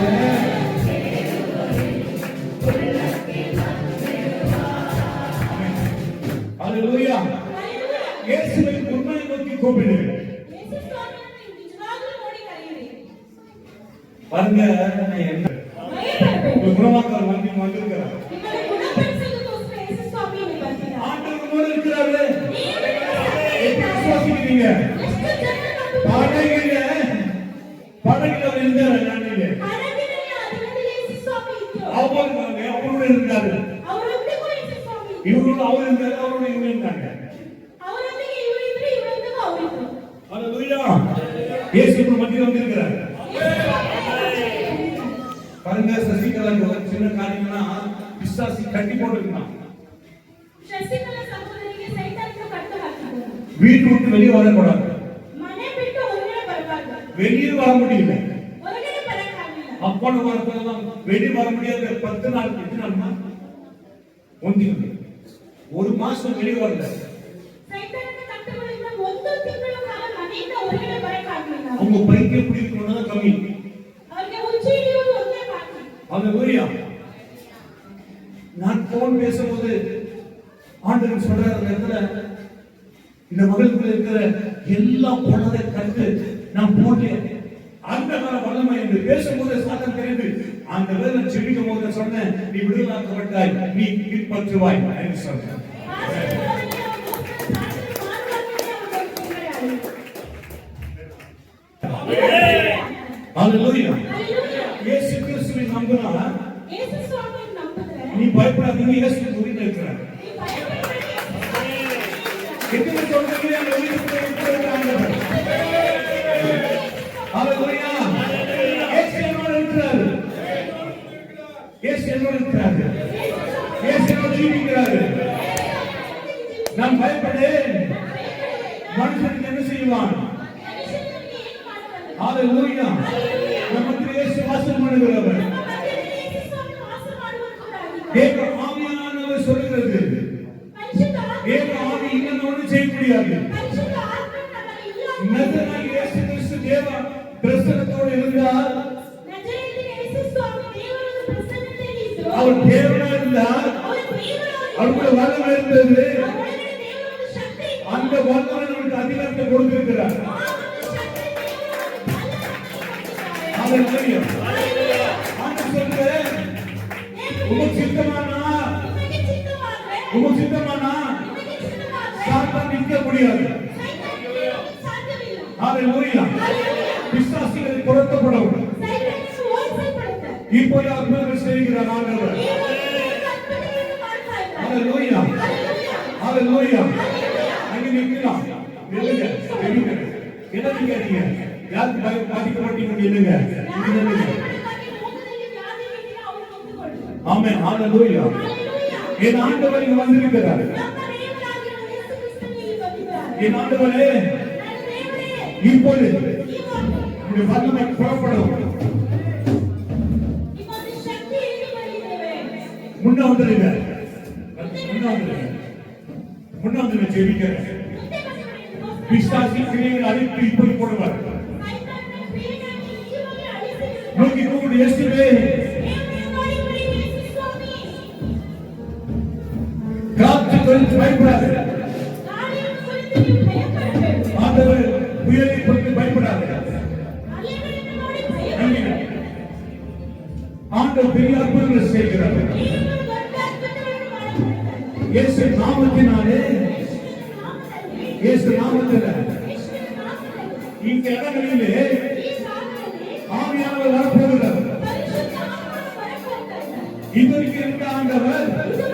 ஹalleluya இயேசுவை உண்மை நோக்கி கூப்பிடு. ಯೇಸು ಸ್ವಾಮಿಯನ್ನು ನಿಜವಾಗ್ಲೂ ನೋಡಿ ಕರೆಯಿರಿ. பாருங்க என்ன ಭಯಪಡಬೇಡಿ. குணமாக்கவர் வந்திருக்கிறார். ನಿಮ್ಮನ್ನು ಗುಣಪಡಿಸೋದಕ್ಕೋಸ್ಕರ ಯೇಸು ಸ್ವಾಮಿ ಇಲ್ಲಿ ಬಂದಿದ್ದಾರೆ. ஆண்டவர் கூட இருக்கிறாரு. ನೀವು விசுவாசிக்கிறீங்க? ಎಷ್ಟು ಜನ ನಂಬುತ್ತಾರೆ? படகுல இருந்தாரு நானிலே. ಹಡಗಿನಲ್ಲಿ ಅದರಲ್ಲಿ ಯೇಸು ಸ್ವಾಮಿ ಇದ್ರು. அவரோட இருந்தாரு. ಅವರೊಂದಿಗೂ ಯೇಸು ಸ್ವಾಮಿ ಇದ್ರು. இவரோட அவர் இருந்தாரு, அவரோட இவங்க இருந்தாங்க. ಅವರೊಂದಿಗೆ ಇವರು ಇದ್ರು, ಇವರೊಂದಿಗೆ ಅವರಿದ್ರು. ஹalleluya. இயேசு நம்ம மத்தியில வந்திருக்கிறார். பாருங்க சசிகலாக்கு ஒரு சின்ன காரியம்னா பிசாசு கட்டி போட்டுருக்கான். ಶಶಿಕಲಾ ಸಹೋದರಿಗೆ ಸೈತಾನನು ಕಟ್ಟು ಹಾಕಿದ್ರು. வீட்டு விட்டு வெளியே வரக்கூடாது. ಮನೆ ಬಿಟ್ಟು ಹೊರಗಡೆ ಬರಬಾರದು. வெளியே வர முடியல. ಹೊರಗಡೆ ಬರಕ್ಕಾಗಿಲ್ಲ. அப்பன வரதெல்லாம் வெளியே வர முடியாத 10 நாள் 8 நாள்மா ஒந்திங்க. ஒரு மாசம் வெளியே வரல. ಸೈತಾನನ ಕಟ್ಟುಗಳಿಂದ ಒಂದು ತಿಂಗಳು ಕಾಲ ಮನೆಯಿಂದ ಹೊರಗಡೆ ಬರಕ್ಕಾಗಿಲ್ಲ. அவங்க பைக்கே பிடிக்கணும்னா கம்மி. ಅವರಿಗೆ ಹುಚ್ಚು ಹಿಡಿಯುವುದು ಒಂದೇ ಬಾಕಿ. ஹalleluya. நான் போன் பேசும்போது ஆண்டவர் சொல்றாரு அந்த இடத்துல இந்த மகளுக்குள்ள இருக்கிற எல்லா பொணரை கண்டு நான் போட்டேன். அந்த கால வல்லமை என்று பேசும்போது சாத்தான் தெரிந்து அந்த வேலை செபிக்கும் போது சொன்னேன், நீ விடுதலாக்கப்பட்டாய், நீ பின்பற்றுவாய் என்று சொன்னேன். ஹalleluya. இயேசு கிறிஸ்துவை நம்பினா ಯೇಸು ಸ್ವಾಮಿಯನ್ನು ನಂಬಿದ್ರೆ நீ பயப்படாதீங்க, இயேசு உயிரோட இருக்கிறார். ನೀವು ಭಯಪಡಬೇಡಿ. எத்தனை சொல்றீங்க அந்த உயிரோட இருக்கிற ஆண்டவர். ஹalleluya. இயேசு என்னோட இருக்கிறார். இயேசு என்னோட இருக்கிறார். இயேசு என்னோட இருக்கிறார். நான் பயப்படேன். மனுஷனுக்கு என்ன செய்வான்? ಮನುಷ್ಯನಿಗೆ ಏನು ಮಾಡಬಾರದು. ஹalleluya. நமக்கு இயேசு வாசம் பண்ணுகிறவர். ನಮ್ಮ ಮಧ್ಯದಲ್ಲಿ ಯೇಸು ಸ್ವಾಮಿ ವಾಸ ಮಾಡುವಂತವರಾಗಿದ್ದಾರೆ. தேவ ஆவியானவர் சொல்கிறது. ಪರಿಶುದ್ಧ ಆತ್ಮ- தேவ ஆவி இல்லைன்னு ஒண்ணும் செய்ய முடியாது. ಪರಿಶುದ್ಧ ಆತ್ಮ ನಮ್ಮಲ್ಲಿ ಇಲ್ಲ. நசரேயனாகிய இயேசு கிறிஸ்து தேவ பிரசன்னத்தோடு இருந்தார். ನಜರೇತಿನ ಯೇಸು ಸ್ವಾಮಿ ದೇವರ ಪ್ರಸನ್ನತೆಯಲ್ಲಿ ಇದ್ರು. அவர் தேவனா இருந்தார். ಅವರ ದೇವರಾಗಿ அவருடைய வல்லமை இருந்தது. ಅವರೊಳಗಡೆ ದೇವರ ಒಂದು ಶಕ್ತಿ ಇತ್ತು. அந்த வல்லமை நமக்கு அதிகாரத்தை கொடுத்திருக்கிறார். ಆ ಒಂದು ಶಕ್ತಿ ದೇವರ ಒಂದು ಬಲವನ್ನು ಕೊಟ್ಟಿದ್ದಾರೆ. ஹalleluya. ಹಲ್ಲೆಲೂಯಾ. ஆண்டவர் சொல்றார், ದೇವರು உமக்கு சித்தமானா ನಿಮಗೆ ಚಿತ್ತವಾದರೆ, உமக்கு சித்தமானா ನಿಮಗೆ ಚಿತ್ತವಾದರೆ சாத்தான் நிற்க முடியாது. ಸೈತಾನನಿಗೆ ಸಾಧ್ಯವಿಲ್ಲ. ஹalleluya. ಹಲ್ಲೆಲೂಯಾ. பிசாசுகள் துரத்தப்படும். ಸೈತಾನನು ಓಡಿಸಲ್ಪಡುತ್ತೆ. இப்போது அற்புதங்கள் செய்கிறார் ஆண்டவர். ಈ ಒಂದು ಅದ್ಭುತಗಳನ್ನು ಮಾಡ್ತಾ ಇದ್ದಾರೆ. ஹalleluya. ಹಲ್ಲೆಲೂಯಾ. ஹalleluya. ಹಲ್ಲೆಲೂಯಾ. அங்க நிக்கலாம். நில்லுங்க. நில்லுங்க. என்ன நிக்கிறீங்க? யாருக்கு பாதிக்கப்பட்டீங்க நில்லுங்க. ಯಾರು நில்லுங்க. ಬಾಧೆಗೊಳಗಾಗಿ ರೋಗದಲ್ಲಿ ವ್ಯಾಧಿ ಇದ್ದೀರಾ ಅವರು ನಿಂತುಕೊಳ್ಳಿ. ஆமென். ஹalleluya. ಹಲ್ಲೆಲೂಯಾ. என் ஆண்டவர் இங்க வந்திருக்கிறார். ನಮ್ಮ ದೇವರಾಗಿರುವ ಯೇಸು ಕ್ರಿಸ್ತನು ಇಲ್ಲಿ ಬಂದಿದ್ದಾರೆ. என் ஆண்டவரே ನನ್ನ ದೇವರೇ, இப்பொழுது ಇವತ್ತು இந்த வல்லமை புறப்படும். ನಿಮ್ಮೊಂದು ಶಕ್ತಿ ಇಲ್ಲಿ ಬಂದಿದ್ದೇವೆ. முன்ன வந்துருங்க. முன்ன வந்துருங்க. முன்ன வந்துருங்க ஜெபிக்கிறேன். ಮುಂದೆ ಬನ್ನಿರಿ. ಇದಕ್ಕೋಸ್ಕರ பிசாசு கிரியைகள் அழித்து இப்படி போடுவார். ಸೈತಾನನ ಕ್ರಿಯೆಗಳನ್ನು ಈವಾಗಲೇ ಅಳಿಸಿಬಿಡುತ್ತಾರೆ. நோக்கி கூப்பிடு இயேசுவே. ದೇವರೇ ಮಾಡಿಬಿಡಿ ಯೇಸು ಸ್ವಾಮಿ. காற்று குறித்து பயப்படாது. ಗಾಳಿಯನ್ನು ಕುರಿತು ನೀವು ಭಯಪಡಬೇಡಿ. ஆண்டவர் புயலை குறித்து பயப்படாது. ಅಲೆಗಳನ್ನು ನೋಡಿ ಭಯಪಡಬೇಡಿ. நம்பிக்கை. ஆண்டவர் பெரிய அற்புதங்களை செய்கிறார். ದೇವರು ದೊಡ್ಡ ಅದ್ಭುತಗಳನ್ನು ಮಾಡಬಹುದು. இயேசு நாமத்தினாலே, ಯೇಸುವಿನ ನಾಮದಲ್ಲಿ, இயேசு நாமத்தில ಯೇಸುವಿನ ನಾಮದಲ್ಲಿ, இந்த இடங்களிலே ಈ ಸ್ಥಾನದಲ್ಲಿ ஆவியானவர் வரப்போகிறார். ಪರಿಶುದ್ಧ ಆತ್ಮನು ಹೊರಗೆ ಹೋಗ್ತಾ ಇದ್ದಾನೆ. இதற்கு இருந்த ஆண்டவர் ಇದು